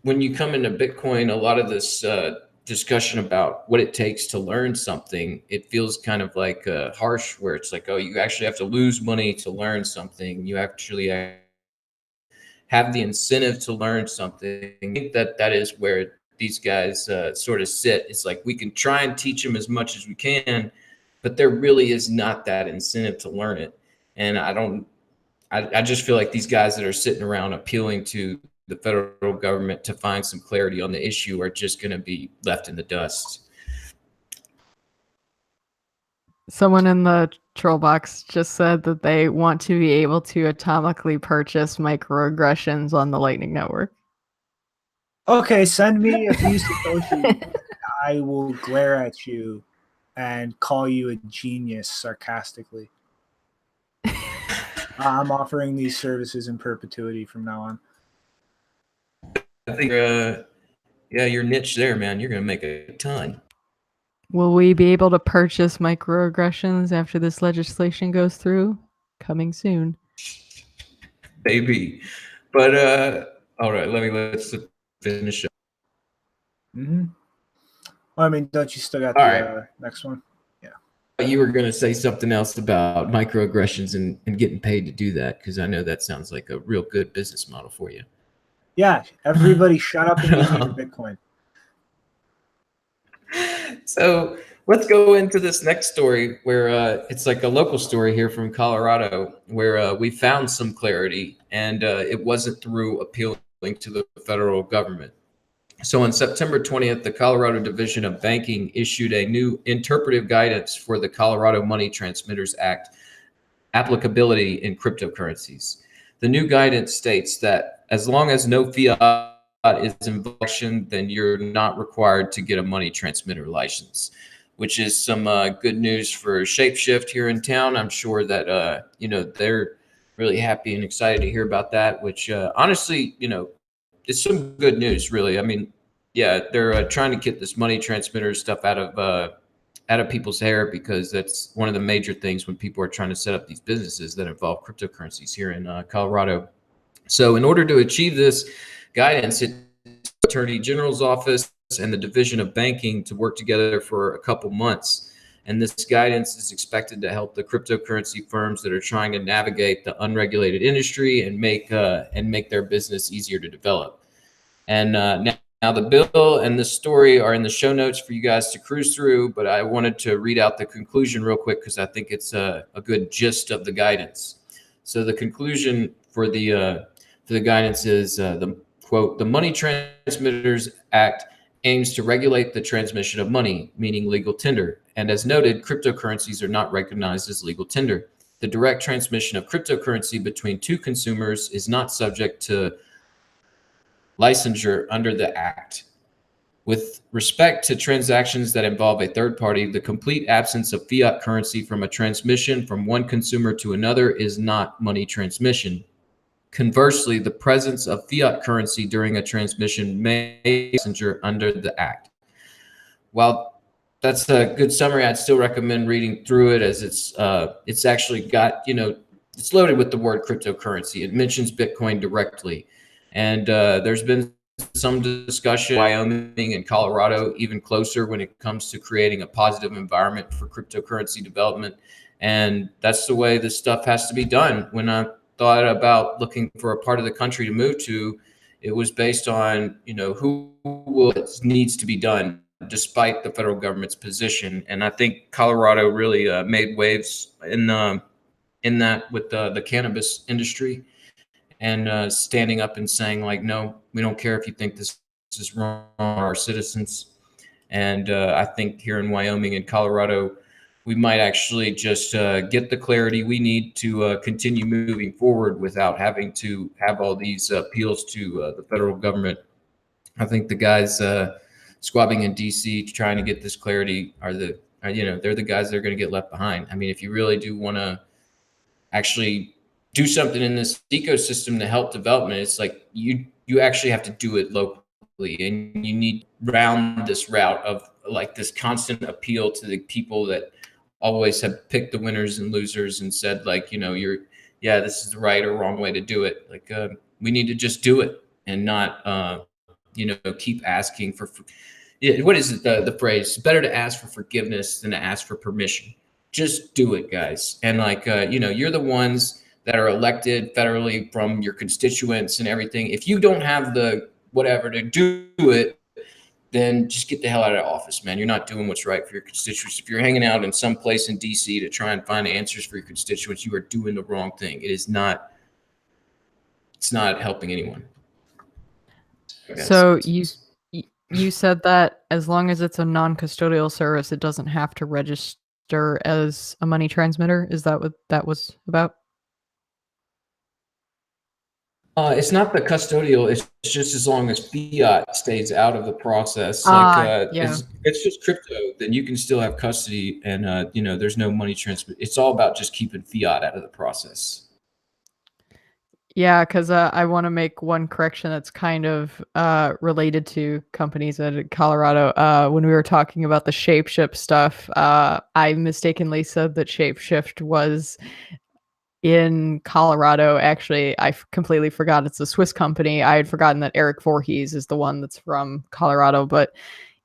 when you come into Bitcoin, a lot of this discussion about what it takes to learn something, it feels kind of like harsh, where it's like, oh, you actually have to lose money to learn something. You actually have the incentive to learn something. I think that is where these guys sort of sit. It's like we can try and teach them as much as we can, but there really is not that incentive to learn it. And I just feel like these guys that are sitting around appealing to the federal government to find some clarity on the issue are just going to be left in the dust. Someone in the troll box just said that they want to be able to atomically purchase microaggressions on the Lightning Network. Okay, send me a few Satoshi. I will glare at you and call you a genius sarcastically. I'm offering these services in perpetuity from now on. I think, yeah, your niche there, man, you're going to make a ton. Will we be able to purchase microaggressions after this legislation goes through? Coming soon. Maybe. But, all right, let's finish up. Mm-hmm. Well, I mean, don't you still got All the next one? Yeah. You were going to say something else about microaggressions and getting paid to do that, because I know that sounds like a real good business model for you. Yeah, everybody shut up and give me your Bitcoin. So let's go into this next story where it's like a local story here from Colorado where we found some clarity, and it wasn't through appealing to the federal government. So on September 20th, the Colorado Division of Banking issued a new interpretive guidance for the Colorado Money Transmitters Act applicability in cryptocurrencies. The new guidance states that as long as no fiat is in violation, then you're not required to get a money transmitter license, which is some good news for Shapeshift here in town. I'm sure that they're really happy and excited to hear about that, which honestly, it's some good news, really. I mean, yeah, they're trying to get this money transmitter stuff out of people's hair, because that's one of the major things when people are trying to set up these businesses that involve cryptocurrencies here in Colorado. So in order to achieve this guidance, it Attorney General's office and the Division of Banking to work together for a couple months. And this guidance is expected to help the cryptocurrency firms that are trying to navigate the unregulated industry and make their business easier to develop. And now the bill and the story are in the show notes for you guys to cruise through, but I wanted to read out the conclusion real quick because I think it's a good gist of the guidance. So the conclusion for the guidance is the quote, the Money Transmitters Act aims to regulate the transmission of money, meaning legal tender. And as noted, cryptocurrencies are not recognized as legal tender. The direct transmission of cryptocurrency between two consumers is not subject to licensure under the Act. With respect to transactions that involve a third party, the complete absence of fiat currency from a transmission from one consumer to another is not money transmission. Conversely, the presence of fiat currency during a transmission may be licensure under the Act. While that's a good summary, I'd still recommend reading through it, as it's actually got, it's loaded with the word cryptocurrency. It mentions Bitcoin directly. And there's been some discussion in Wyoming and Colorado, even closer when it comes to creating a positive environment for cryptocurrency development. And that's the way this stuff has to be done. When I thought about looking for a part of the country to move to, it was based on, who needs to be done despite the federal government's position. And I think Colorado really made waves in that with the cannabis industry, and standing up and saying, like, no, we don't care if you think this is wrong, our citizens. And I think here in Wyoming and Colorado, we might actually just get the clarity we need to continue moving forward without having to have all these appeals to the federal government. I think the guys squabbing in DC trying to get this clarity are they're the guys that are going to get left behind. I mean, if you really do want to actually do something in this ecosystem to help development, it's like you actually have to do it locally, and you need round this route of like this constant appeal to the people that always have picked the winners and losers and said like, this is the right or wrong way to do it. Like we need to just do it and not keep asking for what is it, the phrase? Better to ask for forgiveness than to ask for permission. Just do it, guys. And like you're the ones that are elected federally from your constituents and everything. If you don't have the whatever to do it, then just get the hell out of office, man. You're not doing what's right for your constituents. If you're hanging out in some place in DC to try and find answers for your constituents, you are doing the wrong thing. It's not helping anyone. So you said that as long as it's a non-custodial service, it doesn't have to register as a money transmitter. Is that what that was about? It's not the custodial. It's just as long as fiat stays out of the process. It's just crypto. Then you can still have custody, and there's no money transfer. It's all about just keeping fiat out of the process. Yeah, because I want to make one correction that's kind of related to companies in Colorado. When we were talking about the Shapeshift stuff, I mistakenly said that Shapeshift was in Colorado. Actually, I completely forgot it's a Swiss company. I had forgotten that Eric Voorhees is the one that's from Colorado. But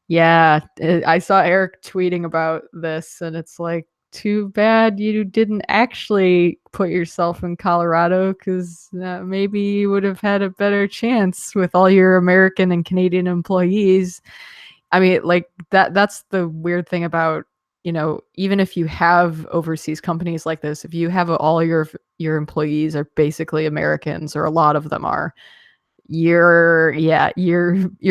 yeah, I saw Eric tweeting about this, and it's like, too bad you didn't actually put yourself in Colorado, because maybe you would have had a better chance with all your American and Canadian employees. I mean, like that's the weird thing about, even if you have overseas companies like this, if you have all your employees are basically Americans, or a lot of them are, you're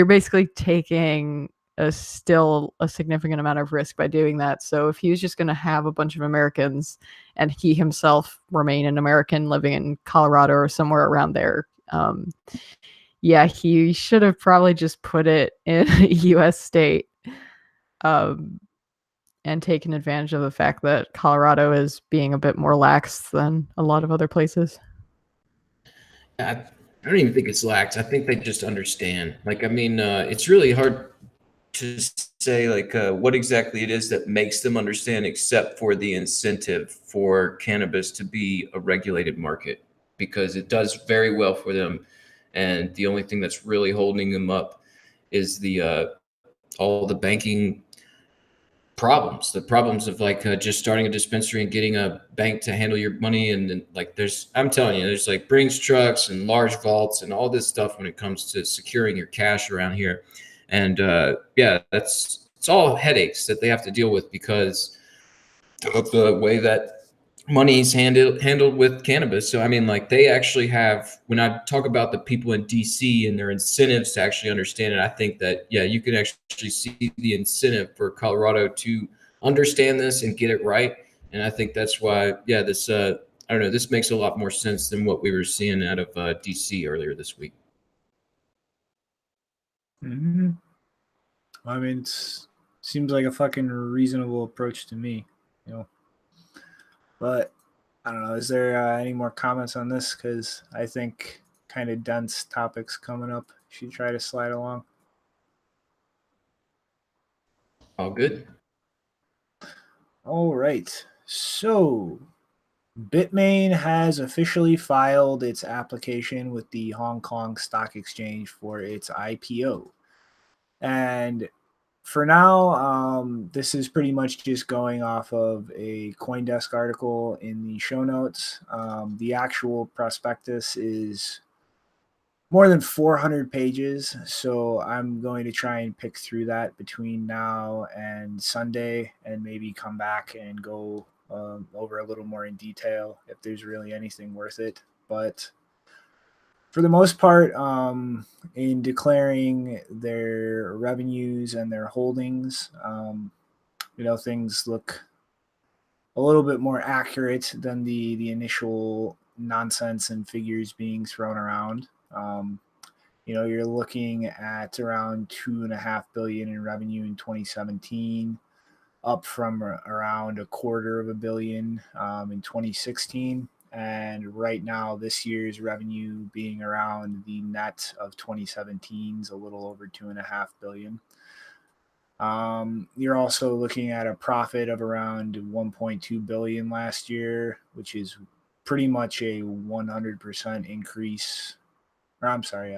basically taking still a significant amount of risk by doing that. So if he was just going to have a bunch of Americans and he himself remain an American living in Colorado or somewhere around there, he should have probably just put it in a U.S. state, and taken advantage of the fact that Colorado is being a bit more lax than a lot of other places. I don't even think it's lax. I think they just understand. Like, I mean, it's really hard to say like what exactly it is that makes them understand, except for the incentive for cannabis to be a regulated market, because it does very well for them. And the only thing that's really holding them up is the all the banking problems, the problems of like just starting a dispensary and getting a bank to handle your money. And then like I'm telling you, there's like Braiins trucks and large vaults and all this stuff when it comes to securing your cash around here. And it's all headaches that they have to deal with because of the way that money's handled with cannabis. So I mean, like, they actually have, when I talk about the people in DC and their incentives to actually understand it, I think that you can actually see the incentive for Colorado to understand this and get it right. And I think that's why this I don't know, this makes a lot more sense than what we were seeing out of DC earlier this week. Mm-hmm. I mean, it seems like a fucking reasonable approach to me, But I don't know. Is there any more comments on this? Because I think kind of dense topics coming up. Should try to slide along. All good. All right. So Bitmain has officially filed its application with the Hong Kong Stock Exchange for its IPO. And for now, this is pretty much just going off of a CoinDesk article in the show notes. The actual prospectus is more than 400 pages, so I'm going to try and pick through that between now and Sunday, and maybe come back and go over a little more in detail if there's really anything worth it. But for the most part, in declaring their revenues and their holdings, things look a little bit more accurate than the initial nonsense and figures being thrown around. You're looking at around $2.5 billion in revenue in 2017, up from around $250 million in 2016. and right now this year's revenue being around the net of 2017's a little over 2.5 billion. You're also looking at a profit of around 1.2 billion last year, which is pretty much a 100% increase. Or I'm sorry,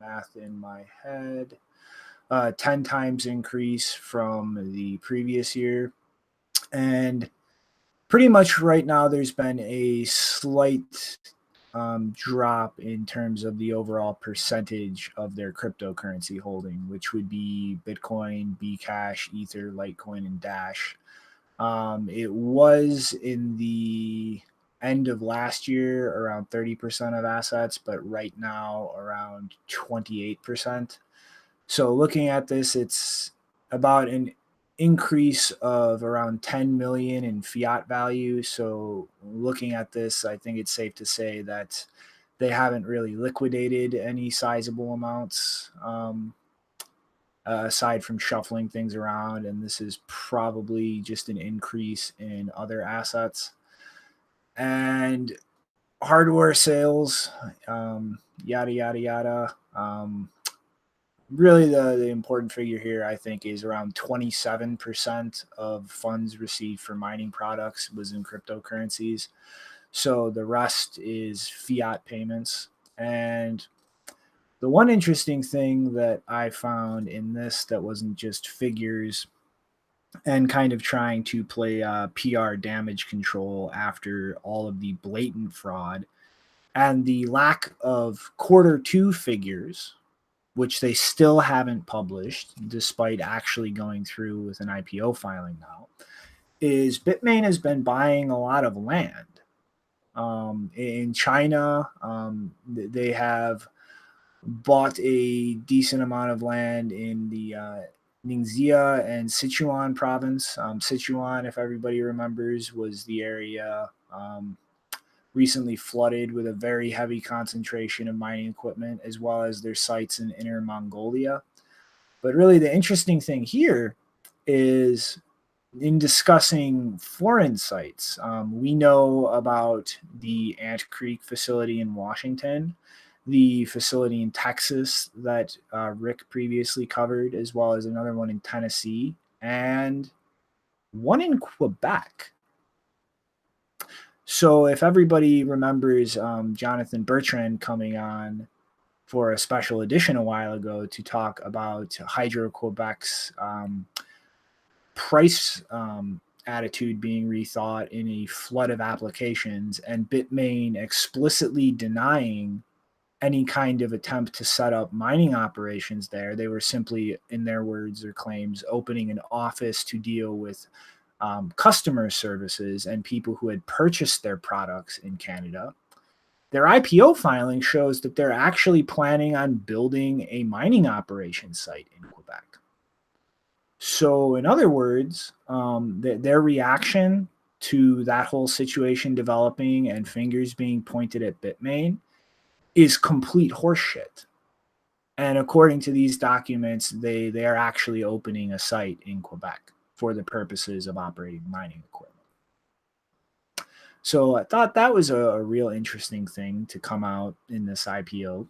math in my head. 10 times increase from the previous year. And pretty much right now there's been a slight drop in terms of the overall percentage of their cryptocurrency holding, which would be Bitcoin, Bcash, Ether, Litecoin, and Dash. It was in the end of last year around 30% of assets, but right now around 28%. So looking at this, it's about an increase of around 10 million in fiat value. So looking at this, I think it's safe to say that they haven't really liquidated any sizable amounts aside from shuffling things around. And this is probably just an increase in other assets. And hardware sales, yada, yada, yada. Really, the important figure here, I think, is around 27% of funds received for mining products was in cryptocurrencies. So the rest is fiat payments. And the one interesting thing that I found in this that wasn't just figures and kind of trying to play PR damage control after all of the blatant fraud and the lack of Q2 figures, which they still haven't published despite actually going through with an IPO filing now, is Bitmain has been buying a lot of land. In China, they have bought a decent amount of land in the Ningxia and Sichuan province. Sichuan, if everybody remembers, was the area recently flooded with a very heavy concentration of mining equipment, as well as their sites in Inner Mongolia. But really, the interesting thing here is in discussing foreign sites, we know about the Ant Creek facility in Washington, the facility in Texas that Rick previously covered, as well as another one in Tennessee, and one in Quebec. So if everybody remembers Jonathan Bertrand coming on for a special edition a while ago to talk about Hydro-Quebec's price attitude being rethought in a flood of applications, and Bitmain explicitly denying any kind of attempt to set up mining operations there. They were simply, in their words or claims, opening an office to deal with customer services and people who had purchased their products in Canada. Their IPO filing shows that they're actually planning on building a mining operation site in Quebec. So, in other words, their reaction to that whole situation developing and fingers being pointed at Bitmain is complete horseshit. And according to these documents, they are actually opening a site in Quebec for the purposes of operating mining equipment. So I thought that was a real interesting thing to come out in this IPO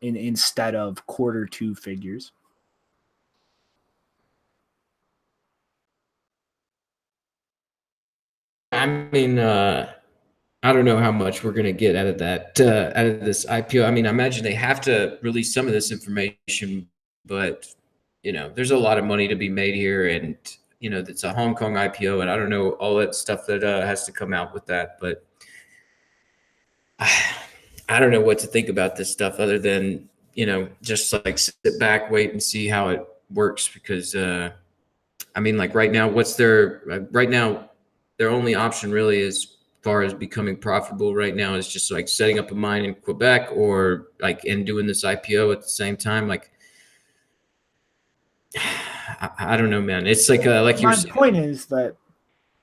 instead of Q2 figures. I mean, I don't know how much we're going to get out of that, out of this IPO. I mean, I imagine they have to release some of this information, but, you know, there's a lot of money to be made here. And, you know, it's a Hong Kong IPO, and I don't know all that stuff that has to come out with that. But I don't know what to think about this stuff other than, you know, just like sit back, wait and see how it works. Because, I mean, like right now, their only option really as far as becoming profitable right now is just like setting up a mine in Quebec or like and doing this IPO at the same time. Like, I don't know, man. It's like my point is that,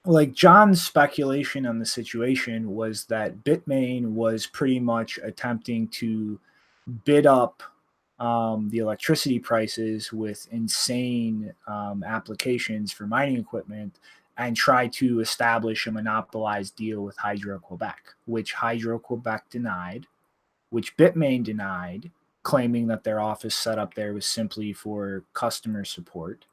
like, John's speculation on the situation was that Bitmain was pretty much attempting to bid up the electricity prices with insane applications for mining equipment, and try to establish a monopolized deal with Hydro-Quebec, which Hydro-Quebec denied, which Bitmain denied, claiming that their office set up there was simply for customer support.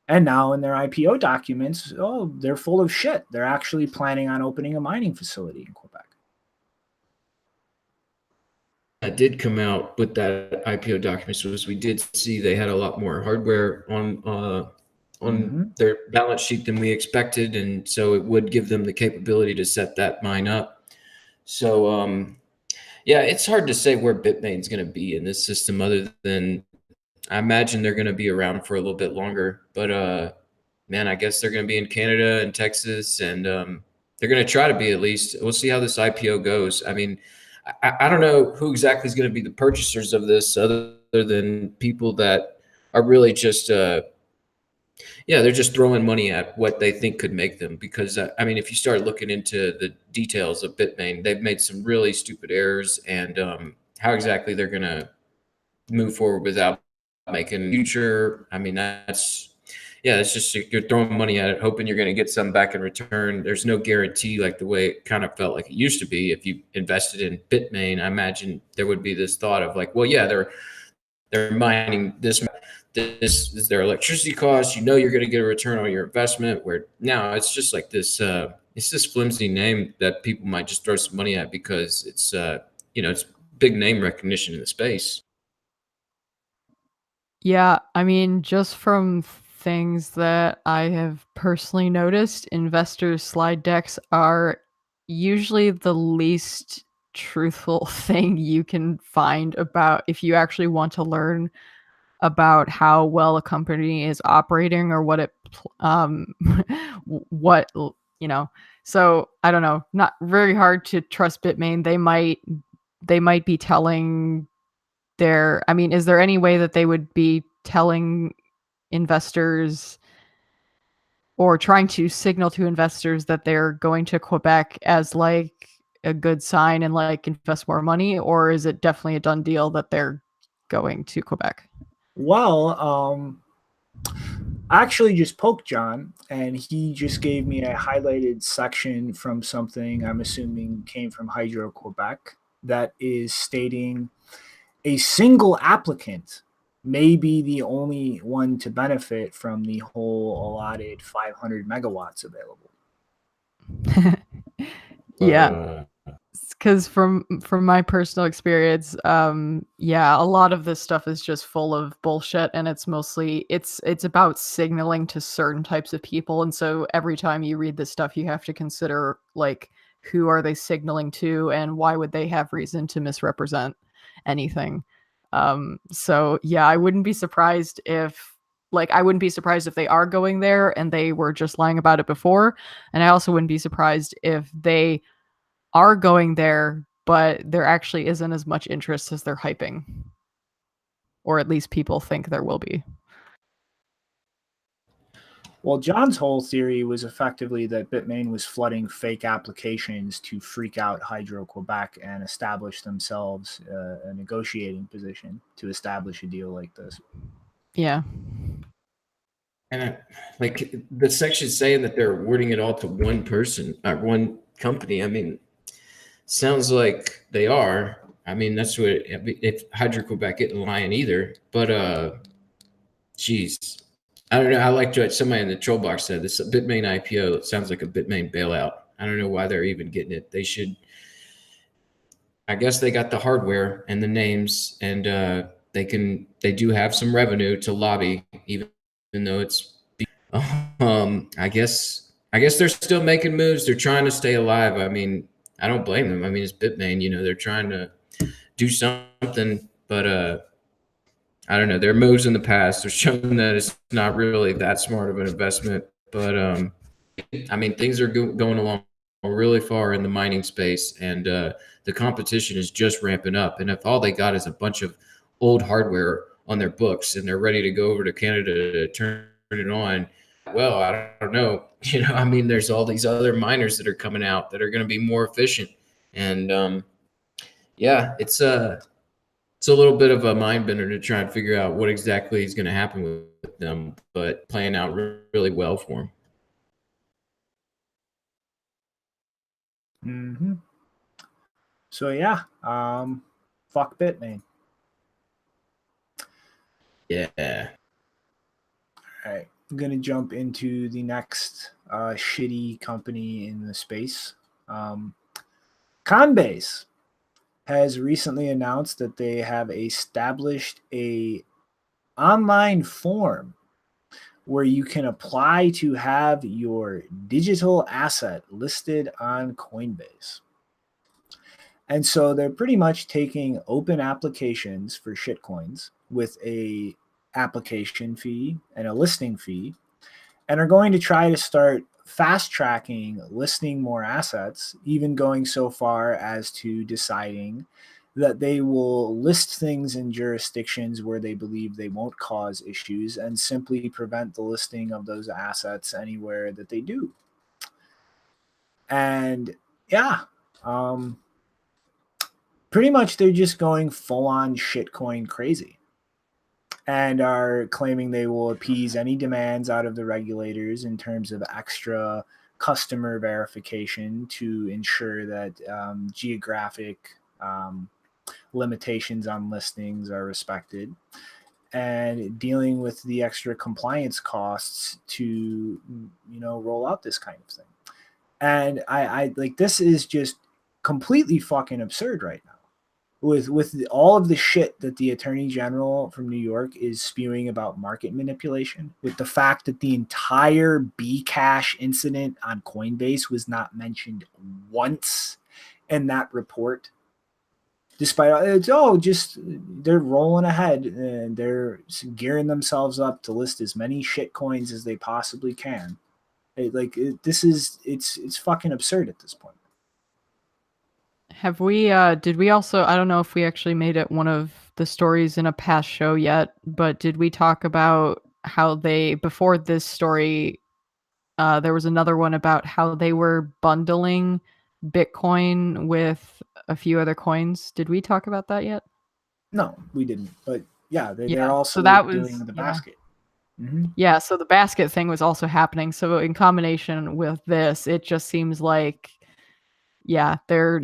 And now in their IPO documents, oh, they're full of shit. They're actually planning on opening a mining facility in Quebec. That did come out with that IPO documents was we did see they had a lot more hardware on their balance sheet than we expected, and so it would give them the capability to set that mine up. So yeah, it's hard to say where Bitmain's going to be in this system, other than I imagine they're going to be around for a little bit longer. But man, I guess they're going to be in Canada and Texas, and they're going to try to be, at least. We'll see how this IPO goes. I mean, I don't know who exactly is going to be the purchasers of this, other than people that are really just they're just throwing money at what they think could make them. Because I mean, if you start looking into the details of Bitmain, they've made some really stupid errors, and how exactly they're going to move forward without making future. I mean, it's just you're throwing money at it, hoping you're going to get some back in return. There's no guarantee, like the way it kind of felt like it used to be. If you invested in Bitmain, I imagine there would be this thought of like, well, yeah, they're mining this is their electricity cost. You know, you're going to get a return on your investment. Where now it's just like this. It's this flimsy name that people might just throw some money at because it's it's big name recognition in the space. Yeah, I mean, just from things that I have personally noticed, investors' slide decks are usually the least truthful thing you can find about if you actually want to learn about how well a company is operating or what it so I don't know, not very hard to trust Bitmain. They might be telling I mean, is there any way that they would be telling investors or trying to signal to investors that they're going to Quebec as like a good sign and like invest more money? Or is it definitely a done deal that they're going to Quebec? Well, I actually just poked John, and he just gave me a highlighted section from something I'm assuming came from Hydro-Quebec that is stating a single applicant may be the only one to benefit from the whole allotted 500 megawatts available. Yeah. Because from my personal experience, a lot of this stuff is just full of bullshit, and it's mostly it's about signaling to certain types of people. And so every time you read this stuff, you have to consider like, who are they signaling to, and why would they have reason to misrepresent anything? So yeah, I wouldn't be surprised if they are going there and they were just lying about it before, and I also wouldn't be surprised if they are going there, but there actually isn't as much interest as they're hyping. Or at least people think there will be. Well, John's whole theory was effectively that Bitmain was flooding fake applications to freak out Hydro-Quebec and establish themselves a negotiating position to establish a deal like this. Yeah. And like the section saying that they're awarding it all to one person or one company. I mean, sounds like they are. I mean, that's what if Hydro-Quebec isn't lying either. But geez, I don't know. I like what somebody in the troll box said. This Bitmain IPO, it sounds like a Bitmain bailout. I don't know why they're even getting it. They should. I guess they got the hardware and the names, and they do have some revenue to lobby, even though it's. I guess they're still making moves. They're trying to stay alive. I mean, I don't blame them. I mean, it's Bitmain. They're trying to do something, but I don't know. Their moves in the past have shown that it's not really that smart of an investment. But I mean, things are going along really far in the mining space, and the competition is just ramping up. And if all they got is a bunch of old hardware on their books and they're ready to go over to Canada to turn it on, well, I don't know. I mean, there's all these other miners that are coming out that are going to be more efficient. And it's a little bit of a mind bender to try and figure out what exactly is going to happen with them, but playing out really well for them. Mm-hmm. So yeah, fuck Bitmain. Yeah. All right, I'm gonna jump into the next shitty company in the space. Conbase has recently announced that they have established a online form where you can apply to have your digital asset listed on Coinbase. And so they're pretty much taking open applications for shitcoins with a application fee and a listing fee, and are going to try to start fast tracking listing more assets, even going so far as to deciding that they will list things in jurisdictions where they believe they won't cause issues and simply prevent the listing of those assets anywhere that they do. And yeah, pretty much they're just going full on shitcoin crazy and are claiming they will appease any demands out of the regulators in terms of extra customer verification to ensure that geographic limitations on listings are respected, and dealing with the extra compliance costs to roll out this kind of thing. And I like, this is just completely fucking absurd right now with all of the shit that the attorney general from New York is spewing about market manipulation, with the fact that the entire Bcash incident on Coinbase was not mentioned once in that report, despite it's just they're rolling ahead and they're gearing themselves up to list as many shit coins as they possibly can. It's fucking absurd at this point. Have we did we also, I don't know if we actually made it one of the stories in a past show yet, but did we talk about how they, before this story, there was another one about how they were bundling Bitcoin with a few other coins? Did we talk about that yet? No, we didn't. But yeah, they're Yeah. also So that doing was, the yeah. basket. Mm-hmm. Yeah, so the basket thing was also happening. So in combination with this, it just seems like, yeah, they're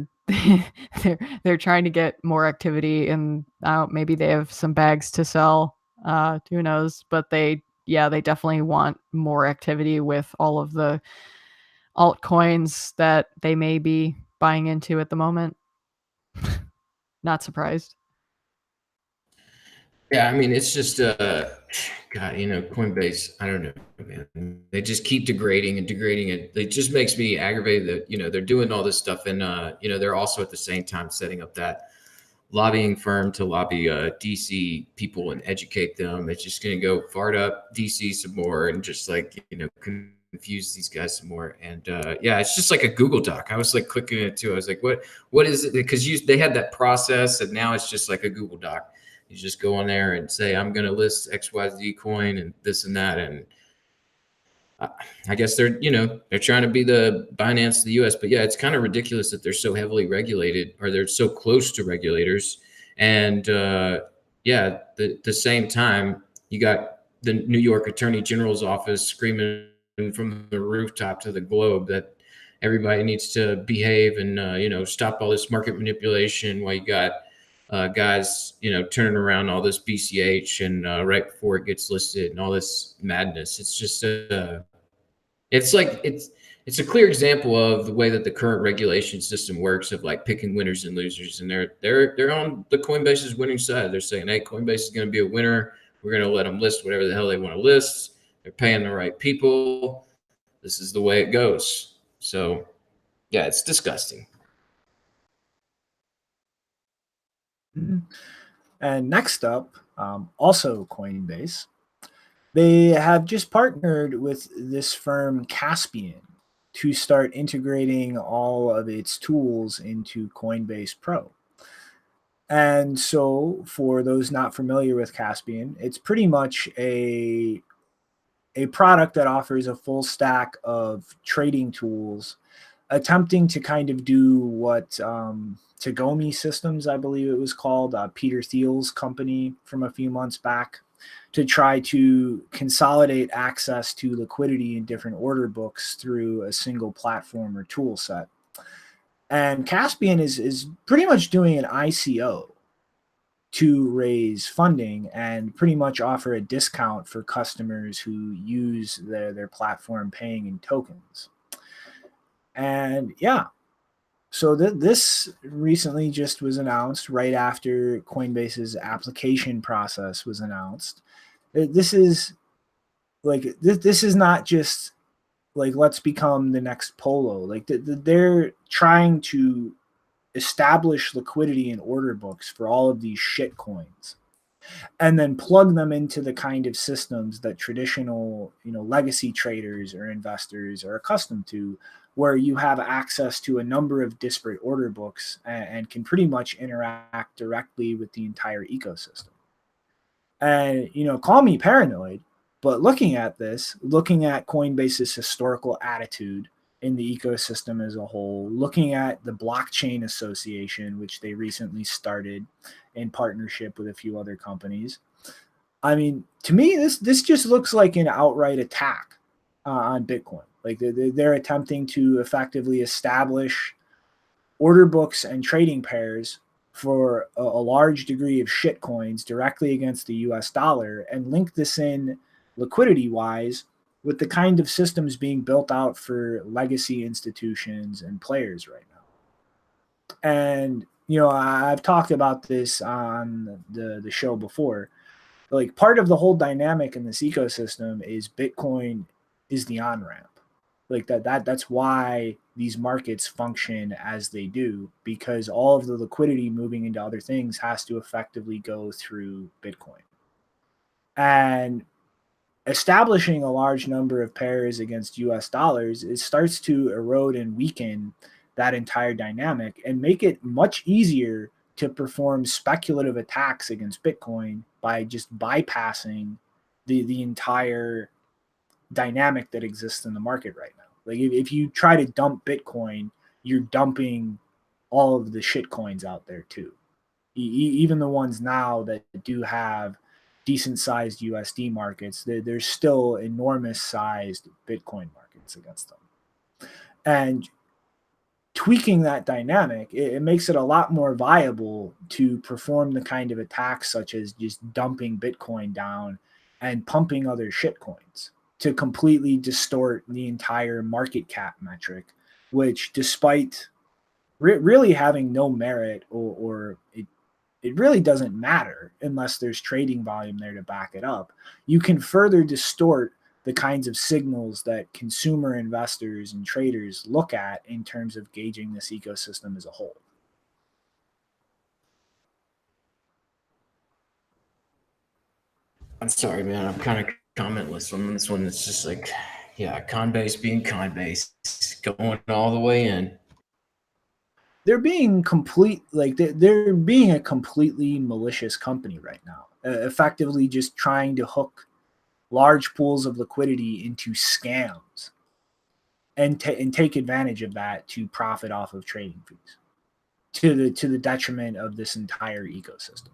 they're trying to get more activity, and maybe they have some bags to sell. Who knows? But they definitely want more activity with all of the altcoins that they may be buying into at the moment. Not surprised. Yeah, I mean, it's just God, Coinbase, I don't know, man. They just keep degrading and degrading it. It just makes me aggravated that, they're doing all this stuff, and they're also at the same time setting up that lobbying firm to lobby DC people and educate them. It's just going to go fart up DC some more and just confuse these guys some more. And it's just like a Google Doc. I was like clicking it too. I was like, what is it? Because they had that process, and now it's just like a Google Doc. You just go on there and say, I'm going to list XYZ coin and this and that. And I guess they're trying to be the Binance of the US, but yeah, it's kind of ridiculous that they're so heavily regulated, or they're so close to regulators. And the same time, you got the New York Attorney General's office screaming from the rooftop to the globe that everybody needs to behave and stop all this market manipulation, while you got guys turning around all this BCH and right before it gets listed and all this madness. It's just it's a clear example of the way that the current regulation system works, of like picking winners and losers. And they're on the Coinbase's winning side. They're saying, hey, Coinbase is going to be a winner. We're going to let them list whatever the hell they want to list. They're paying the right people. This is the way it goes. So yeah, it's disgusting. Mm-hmm. And next up, also Coinbase, they have just partnered with this firm Caspian to start integrating all of its tools into Coinbase Pro. And so, for those not familiar with Caspian, it's pretty much a product that offers a full stack of trading tools, attempting to kind of do what Tagomi Systems, I believe it was called, Peter Thiel's company from a few months back, to try to consolidate access to liquidity in different order books through a single platform or tool set. And Caspian is pretty much doing an ICO to raise funding and pretty much offer a discount for customers who use their platform paying in tokens. And yeah, so this recently just was announced right after Coinbase's application process was announced. This is like this is not just like let's become the next Polo. Like they're trying to establish liquidity in order books for all of these shit coins and then plug them into the kind of systems that traditional, legacy traders or investors are accustomed to, where you have access to a number of disparate order books and can pretty much interact directly with the entire ecosystem. And, call me paranoid, but looking at Coinbase's historical attitude in the ecosystem as a whole, looking at the Blockchain Association, which they recently started in partnership with a few other companies. I mean, to me, this just looks like an outright attack on Bitcoin. Like they're attempting to effectively establish order books and trading pairs for a large degree of shit coins directly against the US dollar and link this in liquidity wise with the kind of systems being built out for legacy institutions and players right now. And, I've talked about this on the show before. Like part of the whole dynamic in this ecosystem is Bitcoin is the on ramp. Like that's why these markets function as they do, because all of the liquidity moving into other things has to effectively go through Bitcoin. And establishing a large number of pairs against US dollars, it starts to erode and weaken that entire dynamic and make it much easier to perform speculative attacks against Bitcoin by just bypassing the entire dynamic that exists in the market right now. Like if you try to dump Bitcoin, you're dumping all of the shit coins out there too. Even the ones now that do have decent sized USD markets, there's still enormous sized Bitcoin markets against them. And tweaking that dynamic, it makes it a lot more viable to perform the kind of attacks such as just dumping Bitcoin down and pumping other shit coins to completely distort the entire market cap metric, which despite really having no merit or it really doesn't matter unless there's trading volume there to back it up. You can further distort the kinds of signals that consumer investors and traders look at in terms of gauging this ecosystem as a whole. I'm sorry, man. I'm kind of commentless on this one. It's just like, yeah, Conbase being Conbase, going all the way in. They're being they're being a completely malicious company right now, effectively just trying to hook large pools of liquidity into scams and take advantage of that to profit off of trading fees to the detriment of this entire ecosystem.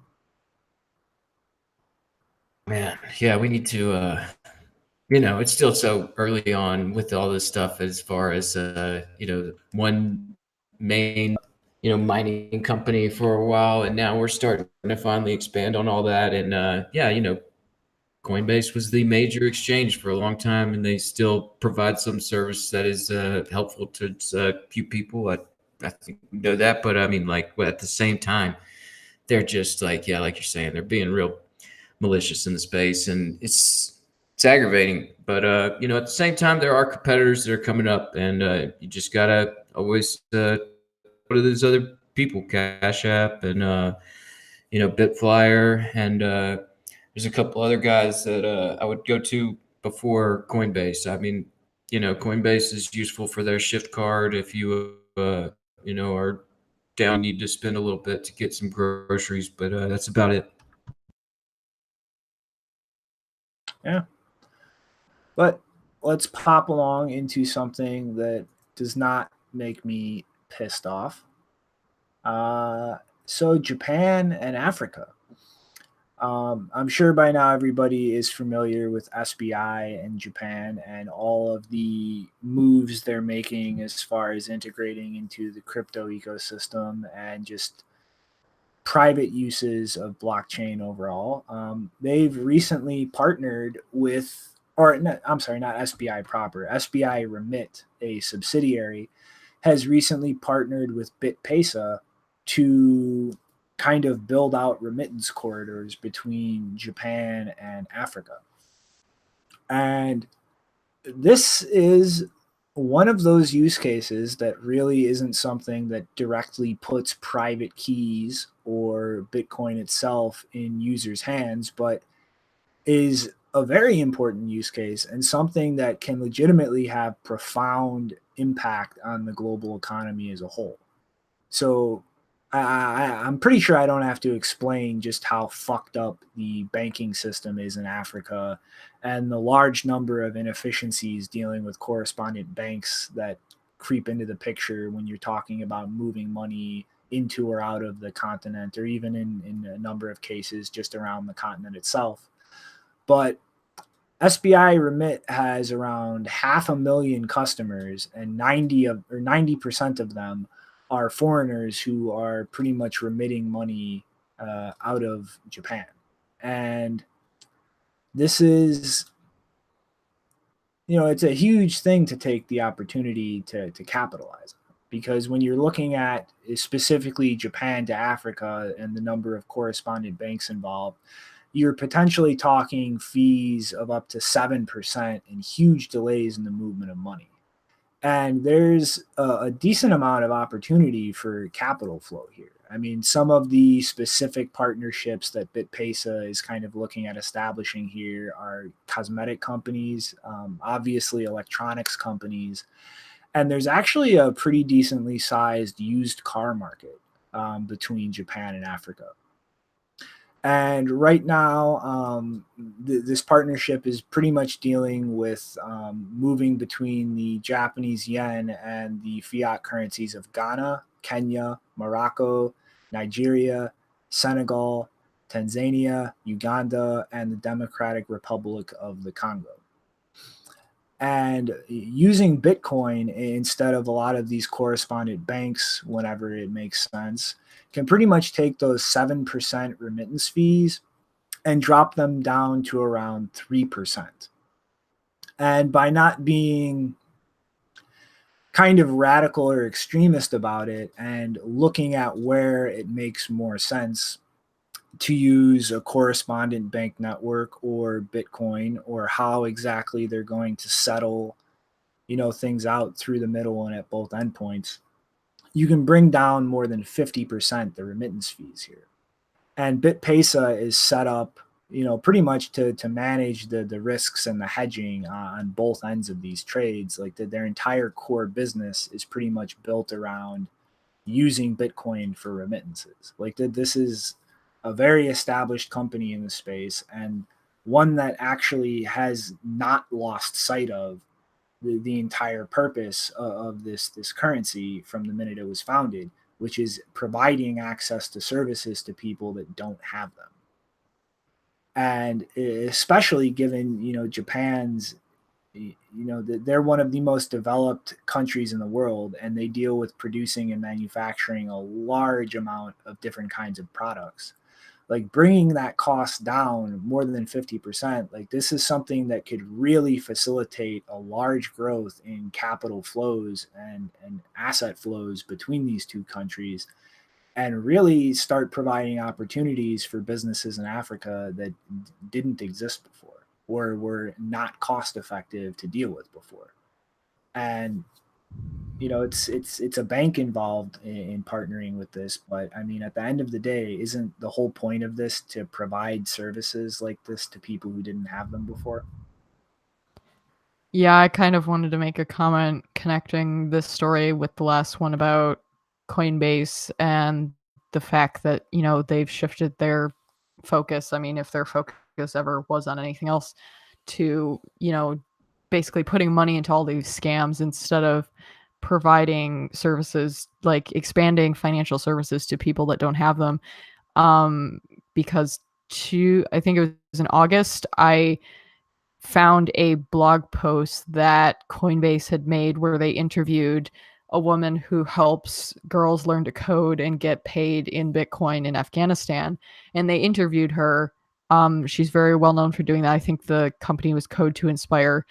Man, yeah, we need to it's still so early on with all this stuff as far as one main mining company for a while, and now we're starting to finally expand on all that. And Coinbase was the major exchange for a long time, and they still provide some service that is helpful to a few people. I think you know that, but I mean, like at the same time, they're just like, yeah, like you're saying, they're being real malicious in the space, and it's aggravating. But at the same time, there are competitors that are coming up, and you just gotta always go to those other people, Cash App and Bitflyer, and there's a couple other guys that I would go to before Coinbase. I mean, Coinbase is useful for their Shift card if you are down, need to spend a little bit to get some groceries, but that's about it. Yeah. But let's pop along into something that does not make me pissed off. So Japan and Africa. I'm sure by now everybody is familiar with SBI in Japan and all of the moves they're making as far as integrating into the crypto ecosystem and just private uses of blockchain overall. They've recently partnered with, or not, I'm sorry, not SBI proper, SBI Remit, a subsidiary, has recently partnered with BitPesa to kind of build out remittance corridors between Japan and Africa. And this is one of those use cases that really isn't something that directly puts private keys or Bitcoin itself in users' hands, but is a very important use case and something that can legitimately have profound impact on the global economy as a whole. So I'm pretty sure I don't have to explain just how fucked up the banking system is in Africa and the large number of inefficiencies dealing with correspondent banks that creep into the picture when you're talking about moving money into or out of the continent, or even in a number of cases just around the continent itself. But SBI Remit has around 500,000 customers, and 90% of them are foreigners who are pretty much remitting money out of Japan. And this is, it's a huge thing to take the opportunity to capitalize on, because when you're looking at specifically Japan to Africa and the number of correspondent banks involved, you're potentially talking fees of up to 7% and huge delays in the movement of money. And there's a decent amount of opportunity for capital flow here. I mean, some of the specific partnerships that BitPesa is kind of looking at establishing here are cosmetic companies, obviously electronics companies, and there's actually a pretty decently sized used car market between Japan and Africa. And right now, this partnership is pretty much dealing with moving between the Japanese yen and the fiat currencies of Ghana, Kenya, Morocco, Nigeria, Senegal, Tanzania, Uganda, and the Democratic Republic of the Congo. And using Bitcoin instead of a lot of these correspondent banks, whenever it makes sense, can pretty much take those 7% remittance fees and drop them down to around 3%. And by not being kind of radical or extremist about it and looking at where it makes more sense to use a correspondent bank network or Bitcoin, or how exactly they're going to settle, things out through the middle and at both endpoints, you can bring down more than 50% the remittance fees here. And BitPesa is set up, pretty much to manage the risks and the hedging on both ends of these trades. Like their entire core business is pretty much built around using Bitcoin for remittances. Like this is a very established company in the space, and one that actually has not lost sight of the entire purpose of this currency from the minute it was founded, which is providing access to services to people that don't have them. And especially given, Japan's, they're one of the most developed countries in the world, and they deal with producing and manufacturing a large amount of different kinds of products. Like bringing that cost down more than 50%, like this is something that could really facilitate a large growth in capital flows and asset flows between these two countries, and really start providing opportunities for businesses in Africa that didn't exist before or were not cost effective to deal with before. And it's a bank involved in partnering with this, but I mean, at the end of the day, isn't the whole point of this to provide services like this to people who didn't have them before? Yeah, I kind of wanted to make a comment connecting this story with the last one about Coinbase and the fact that, they've shifted their focus. I mean, if their focus ever was on anything else, to, basically putting money into all these scams instead of providing services, like expanding financial services to people that don't have them. Because I think it was in August, I found a blog post that Coinbase had made where they interviewed a woman who helps girls learn to code and get paid in Bitcoin in Afghanistan. And they interviewed her. She's very well known for doing that. I think the company was Code to Inspire.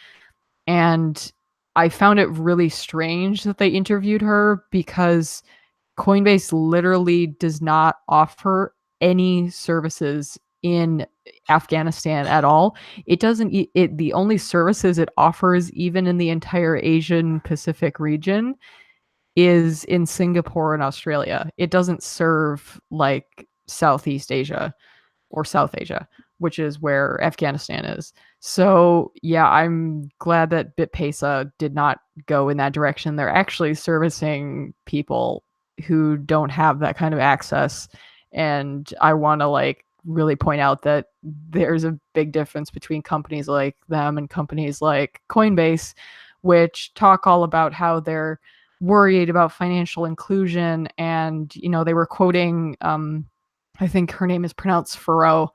And I found it really strange that they interviewed her because Coinbase literally does not offer any services in Afghanistan at all. It doesn't the only services it offers even in the entire Asian Pacific region is in Singapore and Australia. It doesn't serve like Southeast Asia or South Asia, which is where Afghanistan is. So yeah, I'm glad that BitPesa did not go in that direction. They're actually servicing people who don't have that kind of access. And I want to like really point out that there's a big difference between companies like them and companies like Coinbase, which talk all about how they're worried about financial inclusion. And, you know, they were quoting, I think her name is pronounced Faro,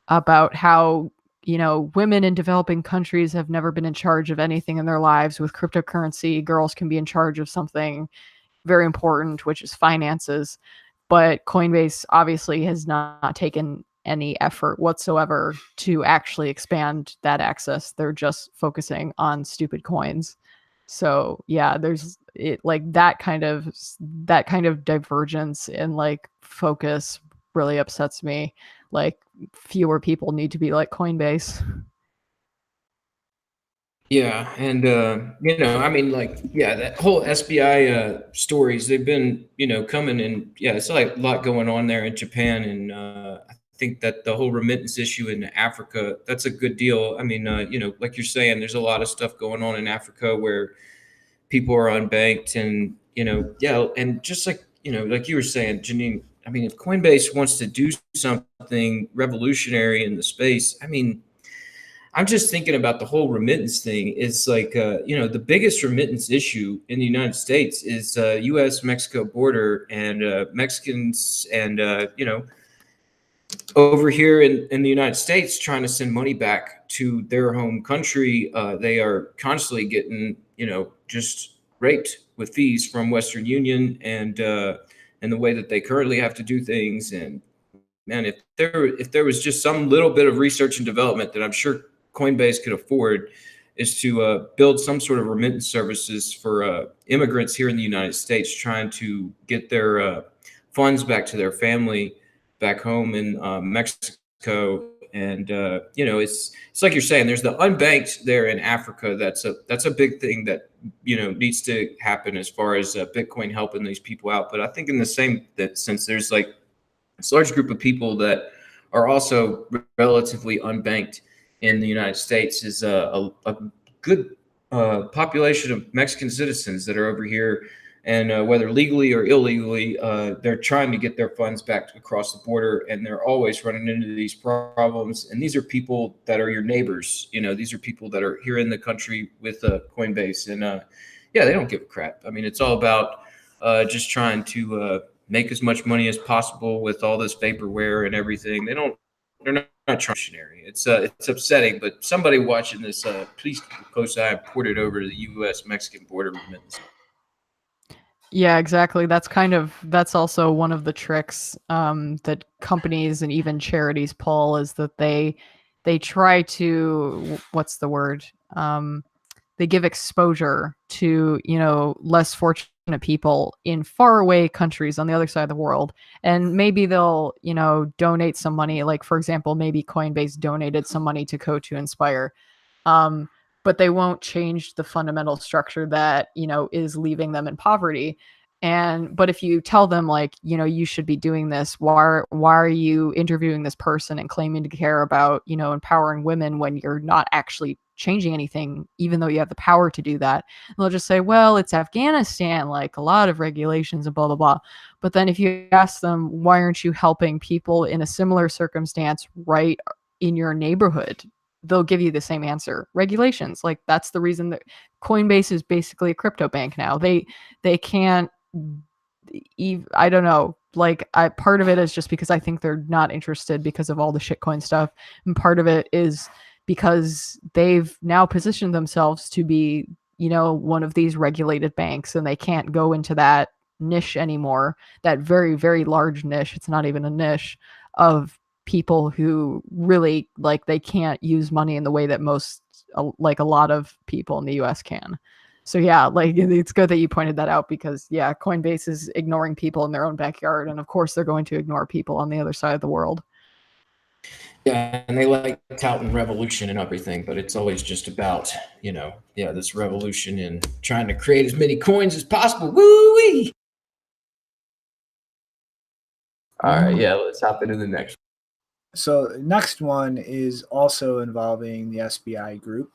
about how, you know, women in developing countries have never been in charge of anything in their lives. With cryptocurrency, girls can be in charge of something very important, which is finances. But Coinbase obviously has not taken any effort whatsoever to actually expand that access. They're just focusing on stupid coins. So yeah, there's it like that kind of divergence in like focus really upsets me. Like fewer people need to be like Coinbase. Yeah, and you know, I mean, like, yeah, that whole SBI stories, they've been, you know, coming, and yeah, it's like a lot going on there in Japan, and I think that the whole remittance issue in Africa, that's a good deal. I mean, you know, like you're saying, there's a lot of stuff going on in Africa where people are unbanked, and you know, yeah, and just like, you know, like you were saying, Janine, I mean, if Coinbase wants to do something revolutionary in the space, I mean, I'm just thinking about the whole remittance thing. It's like, you know, the biggest remittance issue in the United States is U.S.-Mexico border, and Mexicans and, you know, over here in the United States trying to send money back to their home country. They are constantly getting, you know, just raped with fees from Western Union, and the way that they currently have to do things. And man, if there was just some little bit of research and development that I'm sure Coinbase could afford, is to build some sort of remittance services for immigrants here in the United States trying to get their funds back to their family back home in Mexico. And you know, it's like you're saying, there's the unbanked there in Africa. That's a big thing that, you know, needs to happen as far as Bitcoin helping these people out. But I think in the same that sense, there's like this large group of people that are also relatively unbanked in the United States. Is a good population of Mexican citizens that are over here, and whether legally or illegally, they're trying to get their funds back across the border, and they're always running into these problems. And these are people that are your neighbors. You know, these are people that are here in the country with Coinbase, and yeah, they don't give a crap. I mean, it's all about just trying to make as much money as possible with all this vaporware and everything. They're not trying. It's upsetting, but somebody watching this, please keep a close eye and port it over to the U.S. Mexican border remittance. Yeah, exactly. That's also one of the tricks that companies and even charities pull, is that they try to, what's the word? They give exposure to, you know, less fortunate people in faraway countries on the other side of the world. And maybe they'll, you know, donate some money. Like, for example, maybe Coinbase donated some money to Code to Inspire. But they won't change the fundamental structure that, you know, is leaving them in poverty. But if you tell them, like, you know, you should be doing this, why are you interviewing this person and claiming to care about, you know, empowering women when you're not actually changing anything, even though you have the power to do that? And they'll just say, well, it's Afghanistan, like a lot of regulations and blah, blah, blah. But then if you ask them, why aren't you helping people in a similar circumstance right in your neighborhood? They'll give you the same answer. Regulations. Like, that's the reason that Coinbase is basically a crypto bank now. They can't I don't know. Like, part of it is just because I think they're not interested because of all the shitcoin stuff, and part of it is because they've now positioned themselves to be, one of these regulated banks, and they can't go into that niche anymore. That very, very large niche. It's not even a niche of people who really like they can't use money in the way that most like a lot of people in the US can. So yeah, like it's good that you pointed that out because yeah, Coinbase is ignoring people in their own backyard, and of course they're going to ignore people on the other side of the world. Yeah, and they like touting revolution and everything, but it's always just about, this revolution and trying to create as many coins as possible. Woo-wee! All right, yeah, let's hop into the next one. So next one is also involving the SBI group.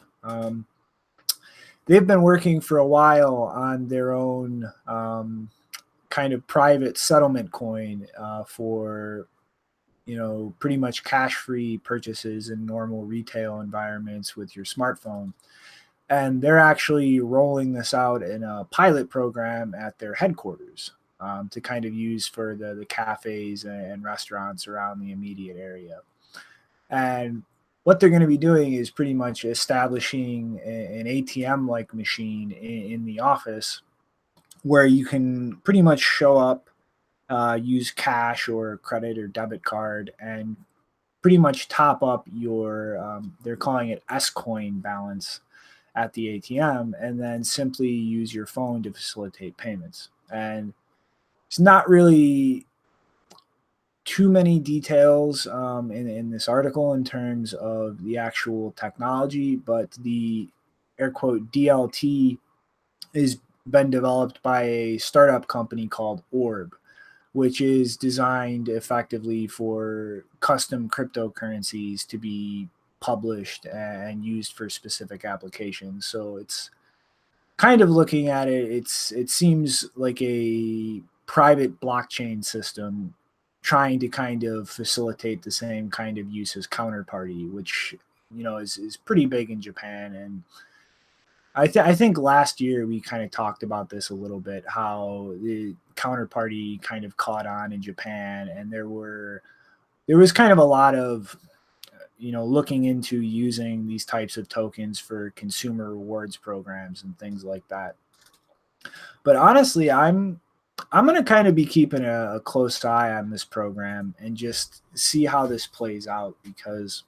They've been working for a while on their own kind of private settlement coin for pretty much cash-free purchases in normal retail environments with your smartphone. And they're actually rolling this out in a pilot program at their headquarters to kind of use for the cafes and restaurants around the immediate area. And what they're going to be doing is pretty much establishing an ATM-like machine in the office where you can pretty much show up, use cash or credit or debit card, and pretty much top up your, they're calling it S-Coin balance at the ATM, and then simply use your phone to facilitate payments. And it's not really too many details in this article in terms of the actual technology, but the air quote DLT has been developed by a startup company called Orb, which is designed effectively for custom cryptocurrencies to be published and used for specific applications. So it's kind of looking at it, it seems like a private blockchain system trying to kind of facilitate the same kind of use as counterparty, which is pretty big in Japan. And I think last year we kind of talked about this a little bit, how the counterparty kind of caught on in Japan, and there was kind of a lot of looking into using these types of tokens for consumer rewards programs and things like that. But honestly, I'm going to kind of be keeping a close eye on this program and just see how this plays out, because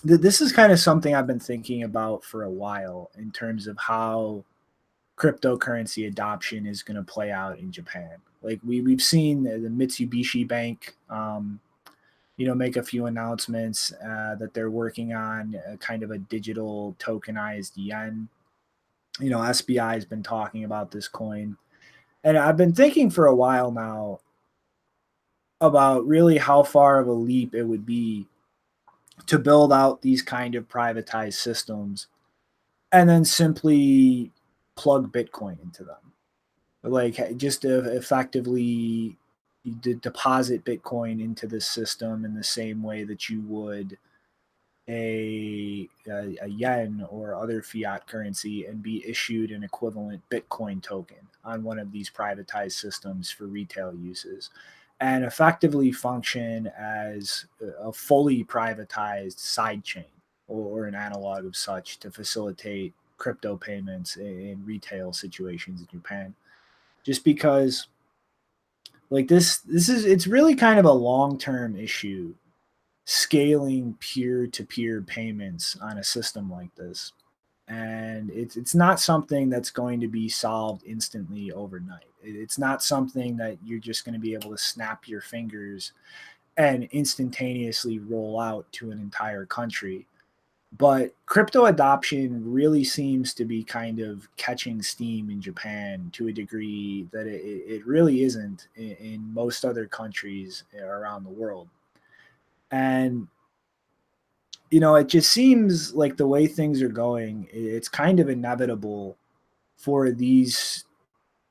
this is kind of something I've been thinking about for a while in terms of how cryptocurrency adoption is going to play out in Japan. Like we've seen the Mitsubishi Bank, make a few announcements that they're working on kind of a digital tokenized yen. SBI has been talking about this coin. And I've been thinking for a while now about really how far of a leap it would be to build out these kind of privatized systems and then simply plug Bitcoin into them. Like just to effectively deposit Bitcoin into the system in the same way that you would a yen or other fiat currency, and be issued an equivalent Bitcoin token on one of these privatized systems for retail uses, and effectively function as a fully privatized sidechain or an analog of such to facilitate crypto payments in retail situations in Japan. Just because like it's really kind of a long-term issue scaling peer-to-peer payments on a system like this, and it's not something that's going to be solved instantly overnight. It's not something that you're just going to be able to snap your fingers and instantaneously roll out to an entire country. But crypto adoption really seems to be kind of catching steam in Japan to a degree that it really isn't in most other countries around the world. And it just seems like the way things are going, it's kind of inevitable for these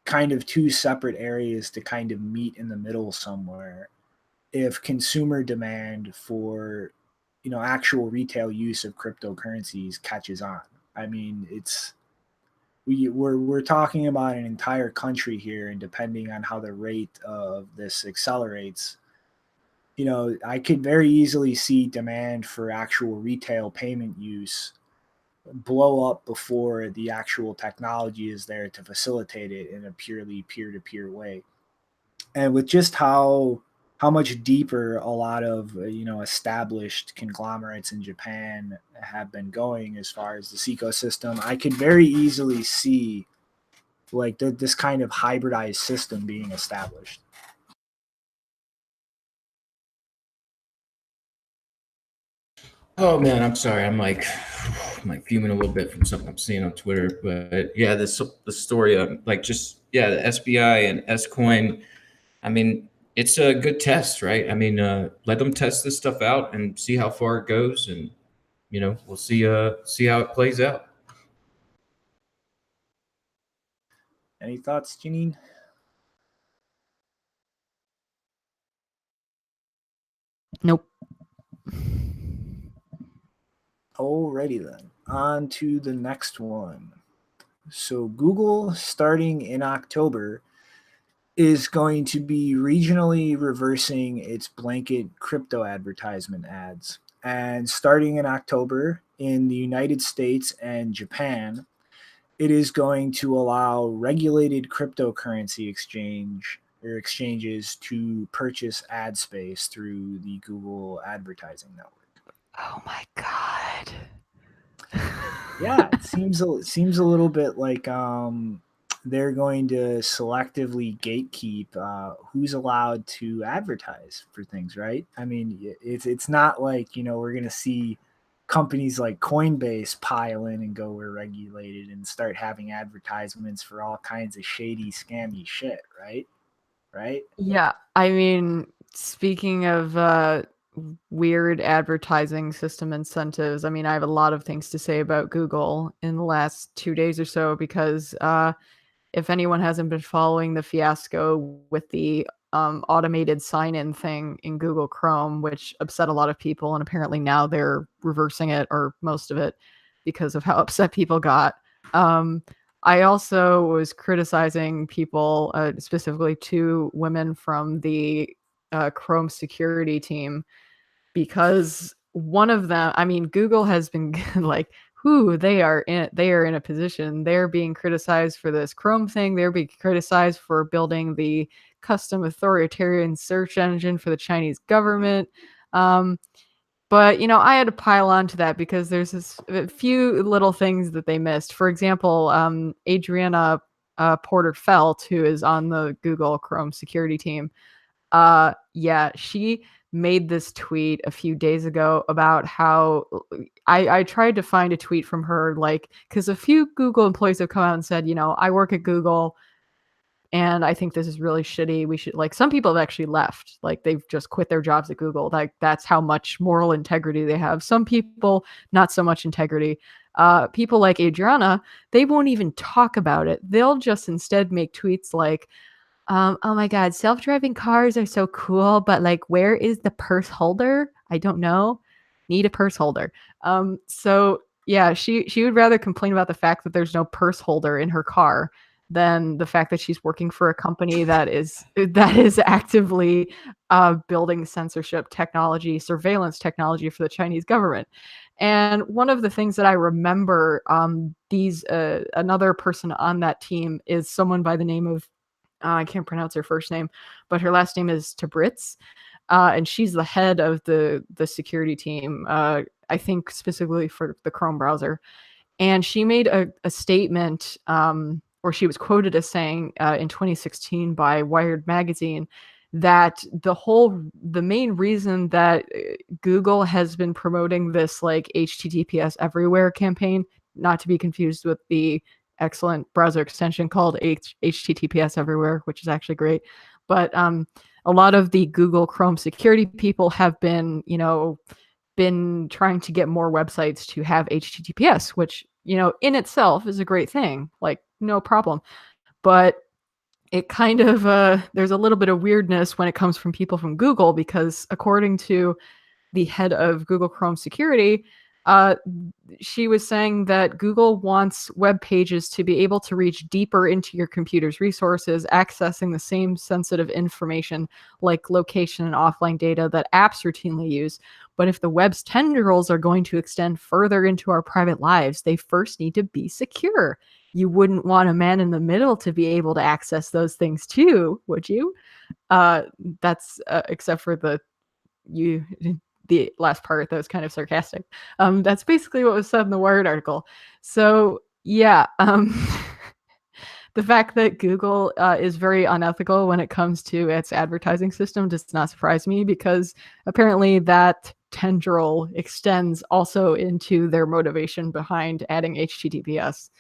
kind of two separate areas to kind of meet in the middle somewhere if consumer demand for actual retail use of cryptocurrencies catches on. I mean, we're talking about an entire country here, and depending on how the rate of this accelerates, I could very easily see demand for actual retail payment use blow up before the actual technology is there to facilitate it in a purely peer-to-peer way. And with just how much deeper a lot of established conglomerates in Japan have been going as far as this ecosystem, I could very easily see like this kind of hybridized system being established. Oh man, I'm sorry. I'm like fuming a little bit from something I'm seeing on Twitter. But yeah, the story of the SBI and S Coin. I mean, it's a good test, right? I mean, let them test this stuff out and see how far it goes, and we'll see how it plays out. Any thoughts, Janine? Nope. Alrighty then. On to the next one. So Google, starting in October, is going to be regionally reversing its blanket crypto advertisement ads. And starting in October in the United States and Japan, it is going to allow regulated cryptocurrency exchanges to purchase ad space through the Google advertising network. Oh my god. Yeah, it seems a little bit like they're going to selectively gatekeep who's allowed to advertise for things, right? I mean, it's not like we're going to see companies like Coinbase pile in and go, we're regulated, and start having advertisements for all kinds of shady, scammy shit, right? Right? Yeah, I mean, speaking of weird advertising system incentives, I mean, I have a lot of things to say about Google in the last 2 days or so because if anyone hasn't been following the fiasco with the automated sign-in thing in Google Chrome, which upset a lot of people, and apparently now they're reversing it, or most of it, because of how upset people got. I also was criticizing people, specifically 2 women from the Chrome security team, because one of them, I mean, Google has been like, they are in a position. They're being criticized for this Chrome thing. They're being criticized for building the custom authoritarian search engine for the Chinese government. But I had to pile on to that because there's a few little things that they missed. For example, Adriana Porter Felt, who is on the Google Chrome security team, she made this tweet a few days ago about how I tried to find a tweet from her, like, because a few Google employees have come out and said, I work at Google and I think this is really shitty. We should, like, some people have actually left, like they've just quit their jobs at Google. Like, that's how much moral integrity they have. Some people, not so much integrity. People like Adriana, they won't even talk about it. They'll just instead make tweets like, oh my god, self-driving cars are so cool, but like, where is the purse holder? I don't know. Need a purse holder. So yeah, she would rather complain about the fact that there's no purse holder in her car than the fact that she's working for a company that is actively building censorship technology, surveillance technology for the Chinese government. And one of the things that I remember, another person on that team is someone by the name of, I can't pronounce her first name, but her last name is Tabritz, and she's the head of the security team, I think specifically for the Chrome browser. And she made a statement, or she was quoted as saying in 2016 by Wired magazine that the main reason that Google has been promoting this like HTTPS everywhere campaign, not to be confused with the excellent browser extension called HTTPS everywhere, which is actually great. But a lot of the Google Chrome security people have been trying to get more websites to have HTTPS, which, in itself is a great thing, like, no problem. But it kind of, there's a little bit of weirdness when it comes from people from Google, because according to the head of Google Chrome security, She was saying that Google wants web pages to be able to reach deeper into your computer's resources, accessing the same sensitive information like location and offline data that apps routinely use. But if the web's tendrils are going to extend further into our private lives, they first need to be secure. You wouldn't want a man in the middle to be able to access those things too, would you? That's except for the last part that was kind of sarcastic. That's basically what was said in the Wired article. So yeah, the fact that Google is very unethical when it comes to its advertising system does not surprise me, because apparently that tendril extends also into their motivation behind adding HTTPS,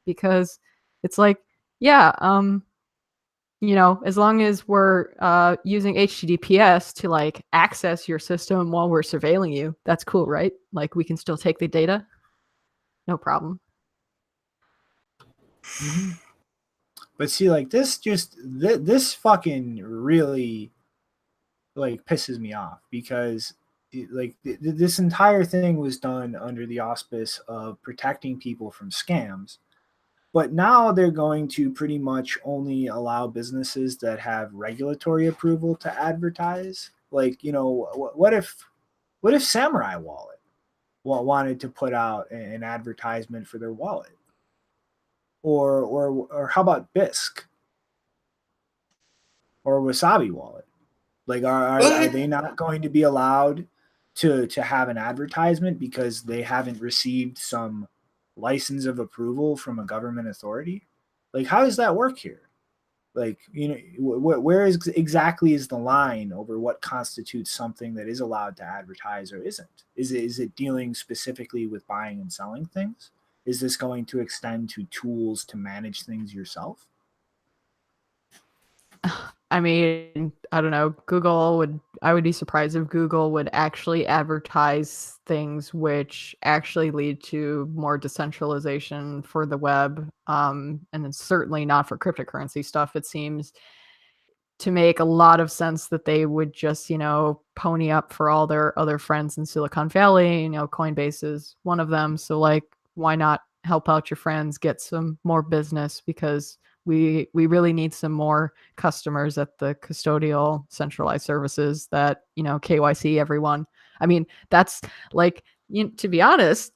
because it's like, yeah, as long as we're using HTTPS to like access your system while we're surveilling you, that's cool, right? Like we can still take the data, no problem. Mm-hmm. But see, like this fucking really like pisses me off, because this entire thing was done under the auspice of protecting people from scams. But now they're going to pretty much only allow businesses that have regulatory approval to advertise. Like, what if Samurai Wallet wanted to put out an advertisement for their wallet? Or how about Bisc or Wasabi Wallet? Like, are they not going to be allowed to have an advertisement because they haven't received some license of approval from a government authority? Like, how does that work here? Like, where exactly is the line over what constitutes something that is allowed to advertise or isn't? Is it dealing specifically with buying and selling things? Is this going to extend to tools to manage things yourself? I mean, I don't know. I would be surprised if Google would actually advertise things which actually lead to more decentralization for the web. And it's certainly not for cryptocurrency stuff. It seems to make a lot of sense that they would just, pony up for all their other friends in Silicon Valley. Coinbase is one of them. So like, why not help out your friends, get some more business, because we really need some more customers at the custodial centralized services that, KYC everyone. I mean, that's like, to be honest,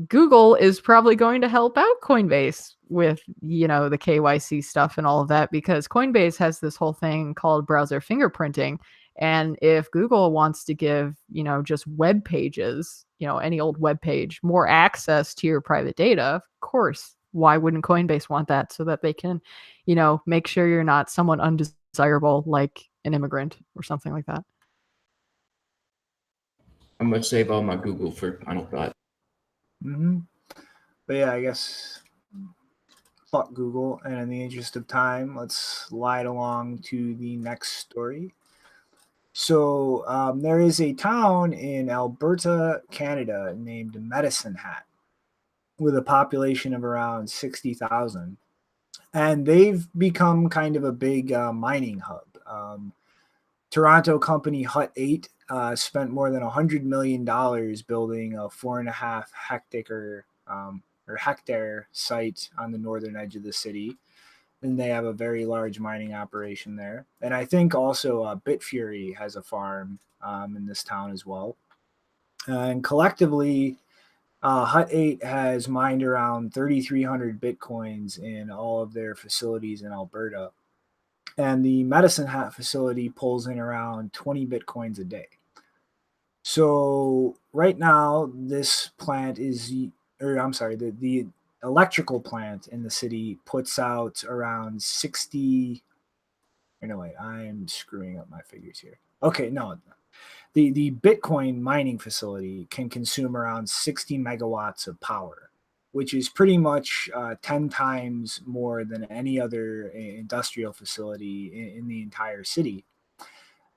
Google is probably going to help out Coinbase with, the KYC stuff and all of that, because Coinbase has this whole thing called browser fingerprinting. And if Google wants to give, just web pages, any old web page, more access to your private data, of course, why wouldn't Coinbase want that, so that they can, make sure you're not someone undesirable, like an immigrant or something like that? I'm gonna save all my Google for final thought. Mm-hmm. But yeah, I guess fuck Google. And in the interest of time, let's slide along to the next story. So there is a town in Alberta, Canada, named Medicine Hat, with a population of around 60,000. And they've become kind of a big mining hub. Toronto company Hut 8 spent more than $100 million building a 4.5 hectare or hectare site on the northern edge of the city. And they have a very large mining operation there. And I think also Bitfury has a farm in this town as well. And collectively, Hut 8 has mined around 3,300 Bitcoins in all of their facilities in Alberta. And the Medicine Hat facility pulls in around 20 Bitcoins a day. So right now, this plant is, or I'm sorry, the electrical plant in the city puts out around 60. Or no, wait, I'm screwing up my figures here. Okay, no. The Bitcoin mining facility can consume around 60 megawatts of power, which is pretty much 10 times more than any other industrial facility in the entire city.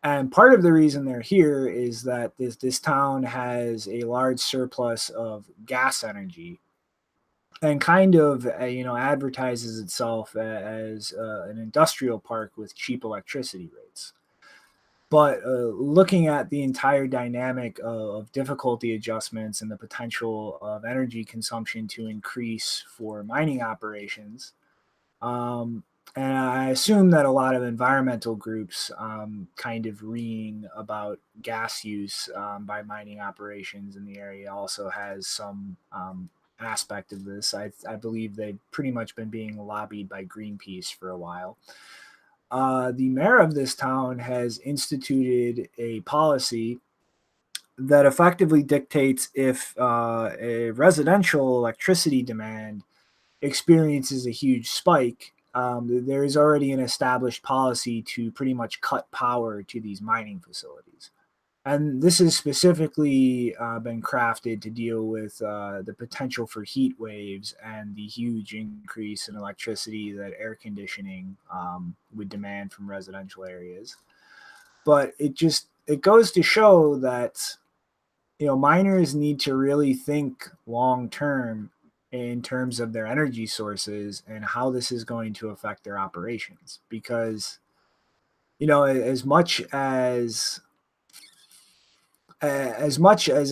And part of the reason they're here is that this town has a large surplus of gas energy, and kind of advertises itself as an industrial park with cheap electricity rates. But looking at the entire dynamic of difficulty adjustments and the potential of energy consumption to increase for mining operations, and I assume that a lot of environmental groups kind of reeing about gas use by mining operations in the area also has some aspect of this. I believe they've pretty much been being lobbied by Greenpeace for a while. The mayor of this town has instituted a policy that effectively dictates if a residential electricity demand experiences a huge spike, there is already an established policy to pretty much cut power to these mining facilities. And this has specifically been crafted to deal with the potential for heat waves and the huge increase in electricity that air conditioning would demand from residential areas. But it goes to show that miners need to really think long term in terms of their energy sources and how this is going to affect their operations, because as much as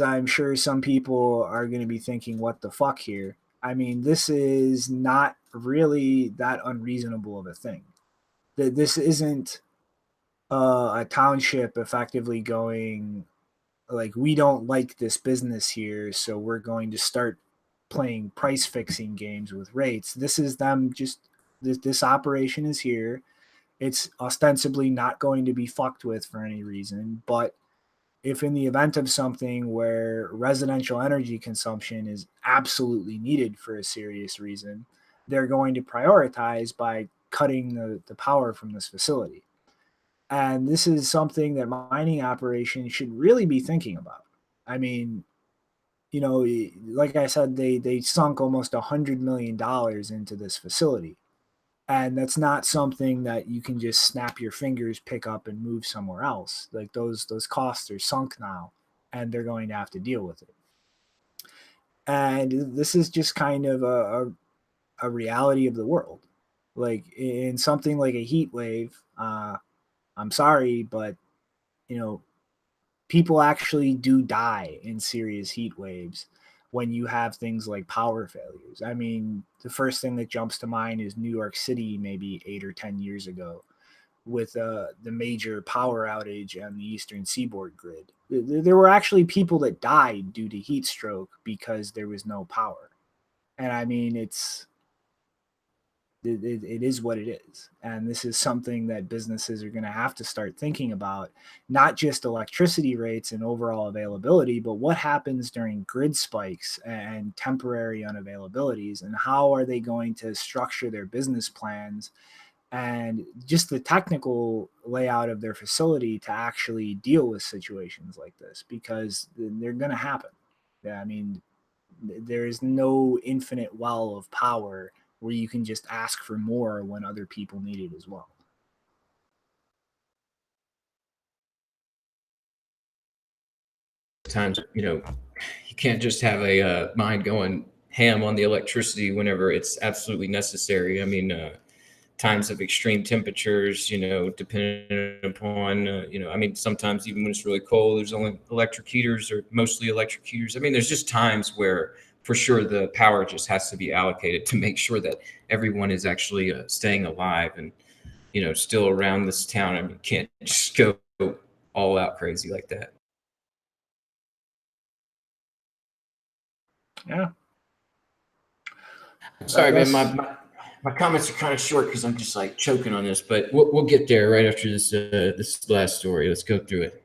I'm sure some people are going to be thinking, what the fuck here? I mean, this is not really that unreasonable of a thing. That this isn't a township effectively going like, we don't like this business here, so we're going to start playing price fixing games with rates. This is them just, this operation is here. It's ostensibly not going to be fucked with for any reason, but if in the event of something where residential energy consumption is absolutely needed for a serious reason, they're going to prioritize by cutting the power from this facility. And this is something that mining operations should really be thinking about. I mean, like I said, they sunk almost $100 million into this facility. And that's not something that you can just snap your fingers, pick up, and move somewhere else. Like those costs are sunk now, and they're going to have to deal with it. And this is just kind of a reality of the world. Like in something like a heat wave, I'm sorry, but people actually do die in serious heat waves when you have things like power failures. I mean, the first thing that jumps to mind is New York City, maybe 8 or 10 years ago, with the major power outage on the Eastern Seaboard grid. There were actually people that died due to heat stroke because there was no power. And I mean, it is what it is. And this is something that businesses are going to have to start thinking about, not just electricity rates and overall availability, but what happens during grid spikes and temporary unavailabilities, and how are they going to structure their business plans and just the technical layout of their facility to actually deal with situations like this, because they're going to happen. Yeah, I mean, there is no infinite well of power where you can just ask for more when other people need it as well. Times, you can't just have a mine going ham on the electricity whenever it's absolutely necessary. I mean, times of extreme temperatures, depending upon, I mean, sometimes even when it's really cold, there's only electric heaters or mostly electric heaters. I mean, there's just times where for sure the power just has to be allocated to make sure that everyone is actually staying alive and, still around this town. I mean, can't just go all out crazy like that. Yeah. Sorry, man. My comments are kind of short because I'm just like choking on this, but we'll get there right after this last story. Let's go through it.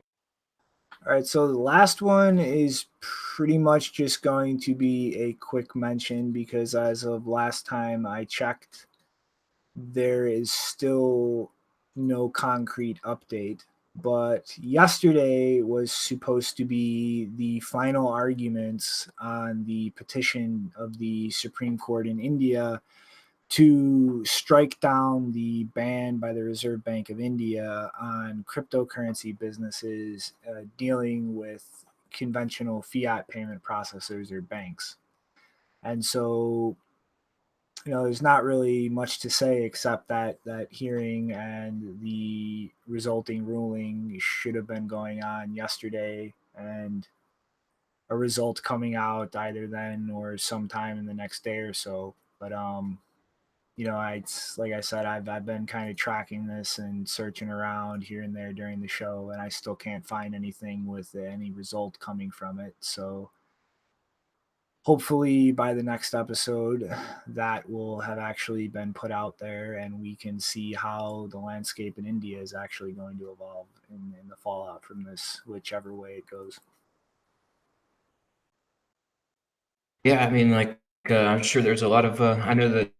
All right. So the last one is pretty much just going to be a quick mention, because as of last time I checked, there is still no concrete update. But yesterday was supposed to be the final arguments on the petition of the Supreme Court in India to strike down the ban by the Reserve Bank of India on cryptocurrency businesses dealing with conventional fiat payment processors or banks. And so there's not really much to say except that hearing and the resulting ruling should have been going on yesterday, and a result coming out either then or sometime in the next day or so. But it's like I said, I've been kind of tracking this and searching around here and there during the show, and I still can't find anything with any result coming from it. So hopefully by the next episode that will have actually been put out there, and we can see how the landscape in India is actually going to evolve in the fallout from this, whichever way it goes. Yeah, I mean, like, I'm sure there's a lot of, I know that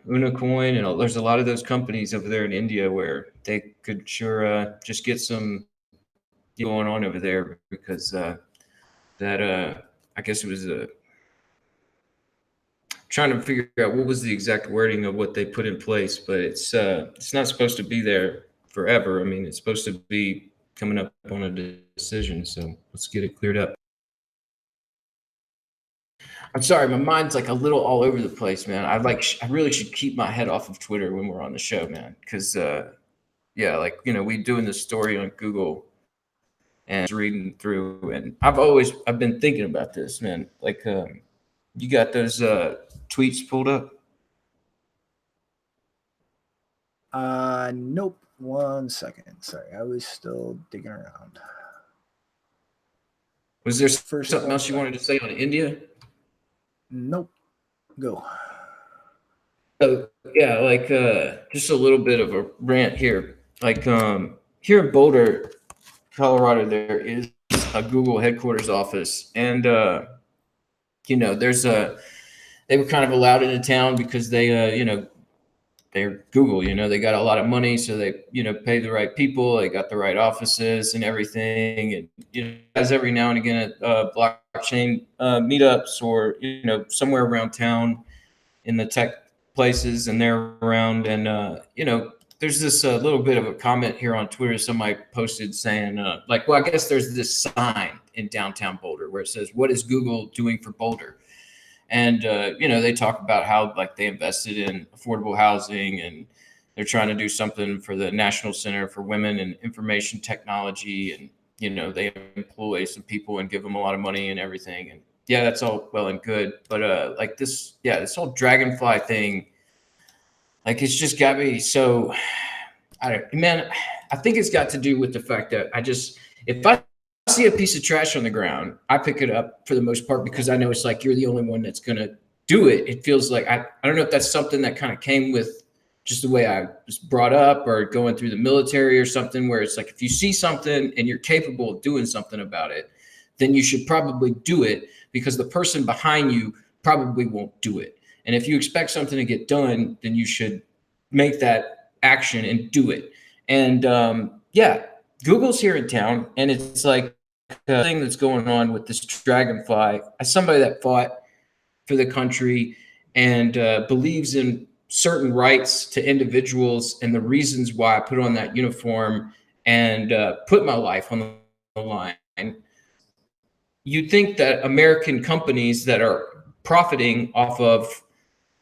Unacoin and there's a lot of those companies over there in India where they could sure just get some going on over there, because I guess it was trying to figure out what was the exact wording of what they put in place, but it's not supposed to be there forever. I mean, it's supposed to be coming up on a decision, so let's get it cleared up. I'm sorry, my mind's like a little all over the place, man. I really should keep my head off of Twitter when we're on the show, man, because yeah, like, we doing this story on Google and reading through, and I've been thinking about this, man. Like, you got those tweets pulled up? Nope. 1 second. Sorry, I was still digging around. Was there something else you wanted to say on India? Nope. Go. So yeah, like just a little bit of a rant here. Like here in Boulder, Colorado, there is a Google headquarters office, and there's they were kind of allowed into town because they they're Google, they got a lot of money, so they pay the right people, they got the right offices and everything, and guys every now and again at blockchain meetups, or somewhere around town in the tech places, and they're around, and there's this little bit of a comment here on Twitter somebody posted saying like, well, I guess there's this sign in downtown Boulder where it says, "What is Google doing for Boulder?" And they talk about how, like, they invested in affordable housing, and they're trying to do something for the National Center for Women and Information Technology, and they employ some people and give them a lot of money and everything. And yeah, that's all well and good, but like this whole Dragonfly thing, like, it's just got me so, I think it's got to do with the fact that if I see a piece of trash on the ground, I pick it up for the most part, because I know it's like, you're the only one that's going to do it. It feels like, I don't know if that's something that kind of came with just the way I was brought up, or going through the military or something, where it's like, if you see something and you're capable of doing something about it, then you should probably do it, because the person behind you probably won't do it. And if you expect something to get done, then you should make that action and do it. And yeah, Google's here in town, and it's like a thing that's going on with this Dragonfly. As somebody that fought for the country and believes in certain rights to individuals, and the reasons why I put on that uniform and put my life on the line, you'd think that American companies that are profiting off of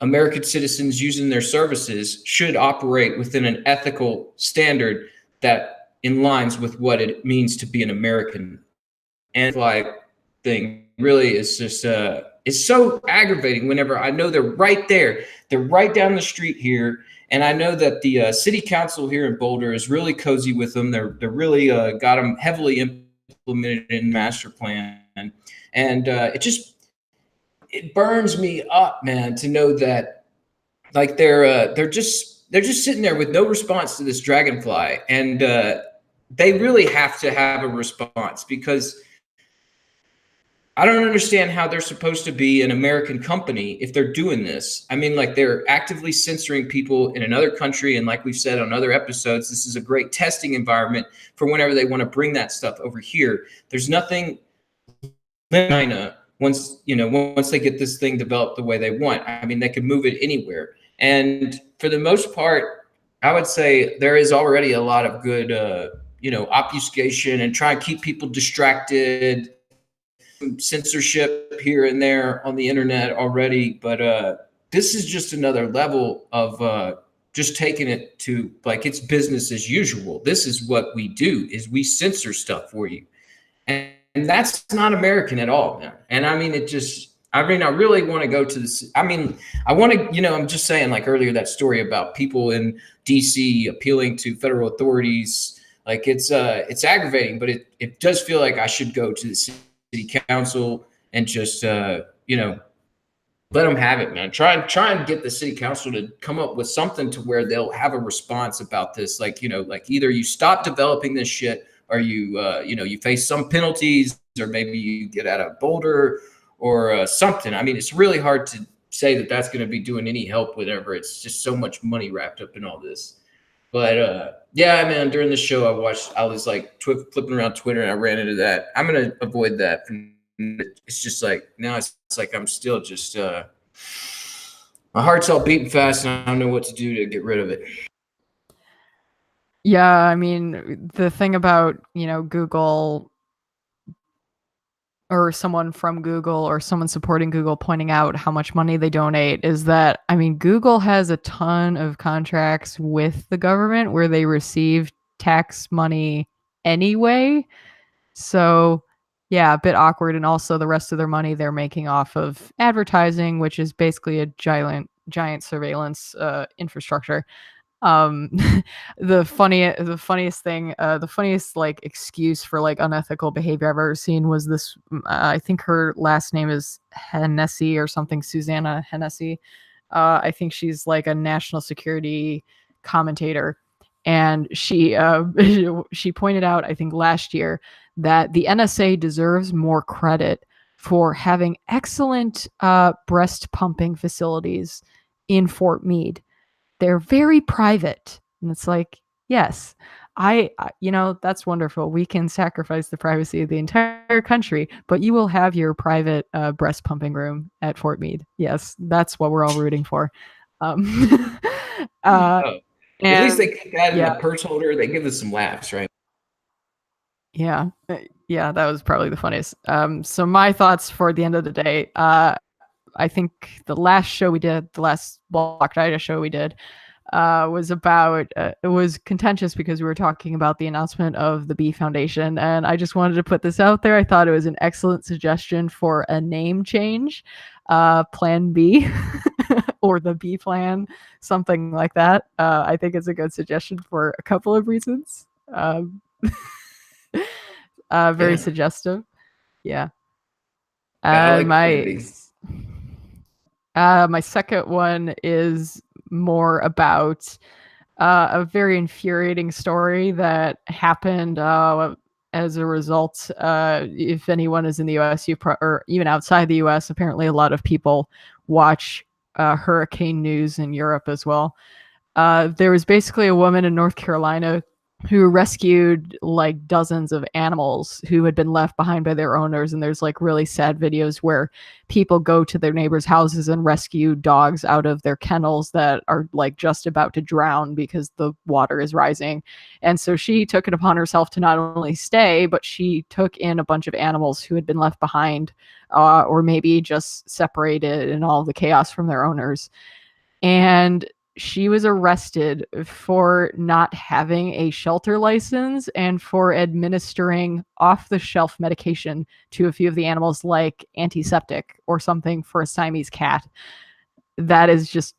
American citizens using their services should operate within an ethical standard that in lines with what it means to be an American. And like thing really is just it's so aggravating whenever I know they're right there, they're right down the street here, and I know that the city council here in Boulder is really cozy with them. They're really got them heavily implemented in the master plan, and it burns me up, man, to know that, like, they're just sitting there with no response to this Dragonfly, and they really have to have a response, because I don't understand how they're supposed to be an American company if they're doing this. I mean, like, they're actively censoring people in another country, and like we've said on other episodes, this is a great testing environment for whenever they want to bring that stuff over here. There's nothing in China. Once they get this thing developed the way they want, I mean, they can move it anywhere. And for the most part, I would say there is already a lot of good, obfuscation and try and keep people distracted, censorship here and there on the internet already. But this is just another level of just taking it to like it's business as usual. This is what we do, is we censor stuff for you. And that's not American at all, man. And I mean, I really want to go to this. I mean, I want to, I'm just saying, like earlier, that story about people in DC appealing to federal authorities. Like it's aggravating, but it does feel like I should go to the city council and just, let them have it, man. Try and get the city council to come up with something to where they'll have a response about this. Like, like either you stop developing this shit, or you face some penalties, or maybe you get out of Boulder or something. I mean, it's really hard to say that that's going to be doing any help, whatever. It's just so much money wrapped up in all this. But yeah, man, during the show, I was like flipping around Twitter and I ran into that. I'm going to avoid that. It's just like, now it's like I'm still just, my heart's all beating fast and I don't know what to do to get rid of it. Yeah, I mean, the thing about, Google or someone from Google or someone supporting Google pointing out how much money they donate is that, I mean, Google has a ton of contracts with the government where they receive tax money anyway. So, yeah, a bit awkward. And also the rest of their money they're making off of advertising, which is basically a giant surveillance infrastructure. The funniest thing, the funniest like excuse for like unethical behavior I've ever seen was this. I think her last name is Hennessy or something, Susanna Hennessy. I think she's like a national security commentator, and she she pointed out, I think last year, that the NSA deserves more credit for having excellent breast pumping facilities in Fort Meade. They're very private. And it's like, yes, that's wonderful. We can sacrifice the privacy of the entire country, but you will have your private breast pumping room at Fort Meade. Yes, that's what we're all rooting for. At least they keep that in the purse holder. They give us some laughs, right? Yeah. Yeah, that was probably the funniest. So my thoughts for the end of the day, I think the last Block Digest show we did was about, it was contentious because we were talking about the announcement of the B Foundation. And I just wanted to put this out there. I thought it was an excellent suggestion for a name change, Plan B or the B plan, something like that. I think it's a good suggestion for a couple of reasons. Very suggestive. Yeah. My second one is more about a very infuriating story that happened as a result. If anyone is in the US, or even outside the US, apparently a lot of people watch hurricane news in Europe as well. There was basically a woman in North Carolina who rescued like dozens of animals who had been left behind by their owners. And there's like really sad videos where people go to their neighbors' houses and rescue dogs out of their kennels that are like just about to drown because the water is rising. And so she took it upon herself to not only stay, but she took in a bunch of animals who had been left behind, or maybe just separated in all the chaos from their owners. And she was arrested for not having a shelter license and for administering off-the-shelf medication to a few of the animals, like antiseptic or something for a Siamese cat. That is just,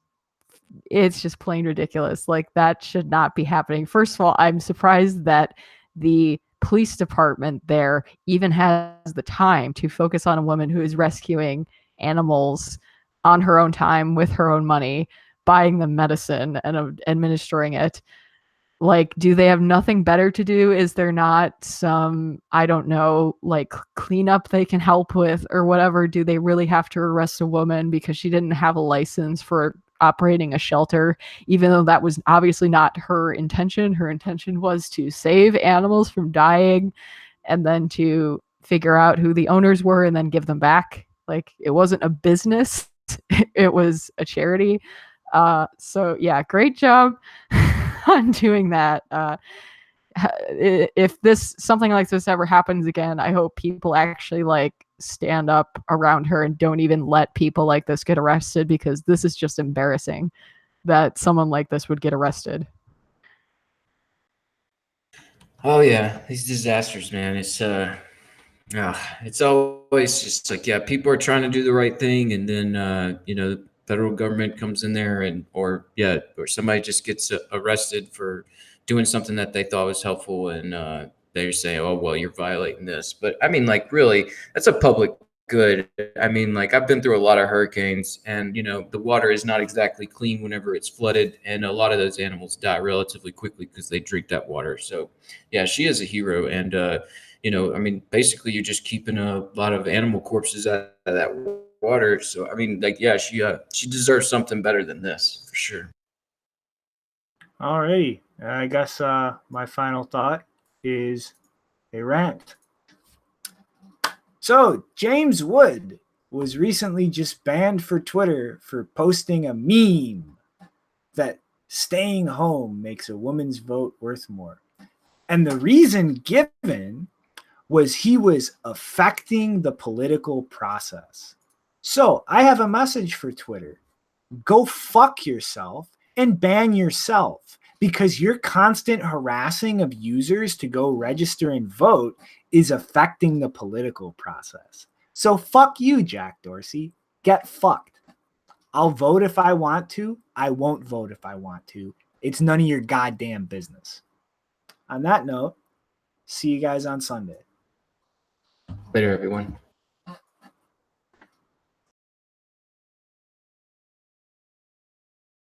it's just plain ridiculous. Like, that should not be happening. First of all, I'm surprised that the police department there even has the time to focus on a woman who is rescuing animals on her own time with her own money, buying them medicine and administering it. Like, do they have nothing better to do? Is there not some, I don't know, like cleanup they can help with or whatever? Do they really have to arrest a woman because she didn't have a license for operating a shelter, even though that was obviously not her intention? Her intention was to save animals from dying and then to figure out who the owners were and then give them back. Like, it wasn't a business. It was a charity. So yeah, great job on doing that. If something like this ever happens again, I hope people actually like stand up around her and don't even let people like this get arrested, because this is just embarrassing that someone like this would get arrested. Oh yeah, these disasters, man. It's always just like, yeah, people are trying to do the right thing, and then the federal government comes in there, or somebody just gets arrested for doing something that they thought was helpful, and they're saying, oh well, you're violating this. But I mean, like, really, that's a public good. I mean, like, I've been through a lot of hurricanes, and the water is not exactly clean whenever it's flooded, and a lot of those animals die relatively quickly because they drink that water. So yeah, she is a hero. And I mean, basically you're just keeping a lot of animal corpses out of that water. So I mean, like, yeah, she deserves something better than this, for sure. Alrighty, I guess my final thought is a rant. So James Wood was recently just banned for Twitter for posting a meme that staying home makes a woman's vote worth more. And the reason given was he was affecting the political process. So I have a message for Twitter. Go fuck yourself and ban yourself, because your constant harassing of users to go register and vote is affecting the political process. So fuck you, Jack Dorsey. Get fucked. I'll vote if I want to. I won't vote if I want to. It's none of your goddamn business. On that note, see you guys on Sunday. Later, everyone.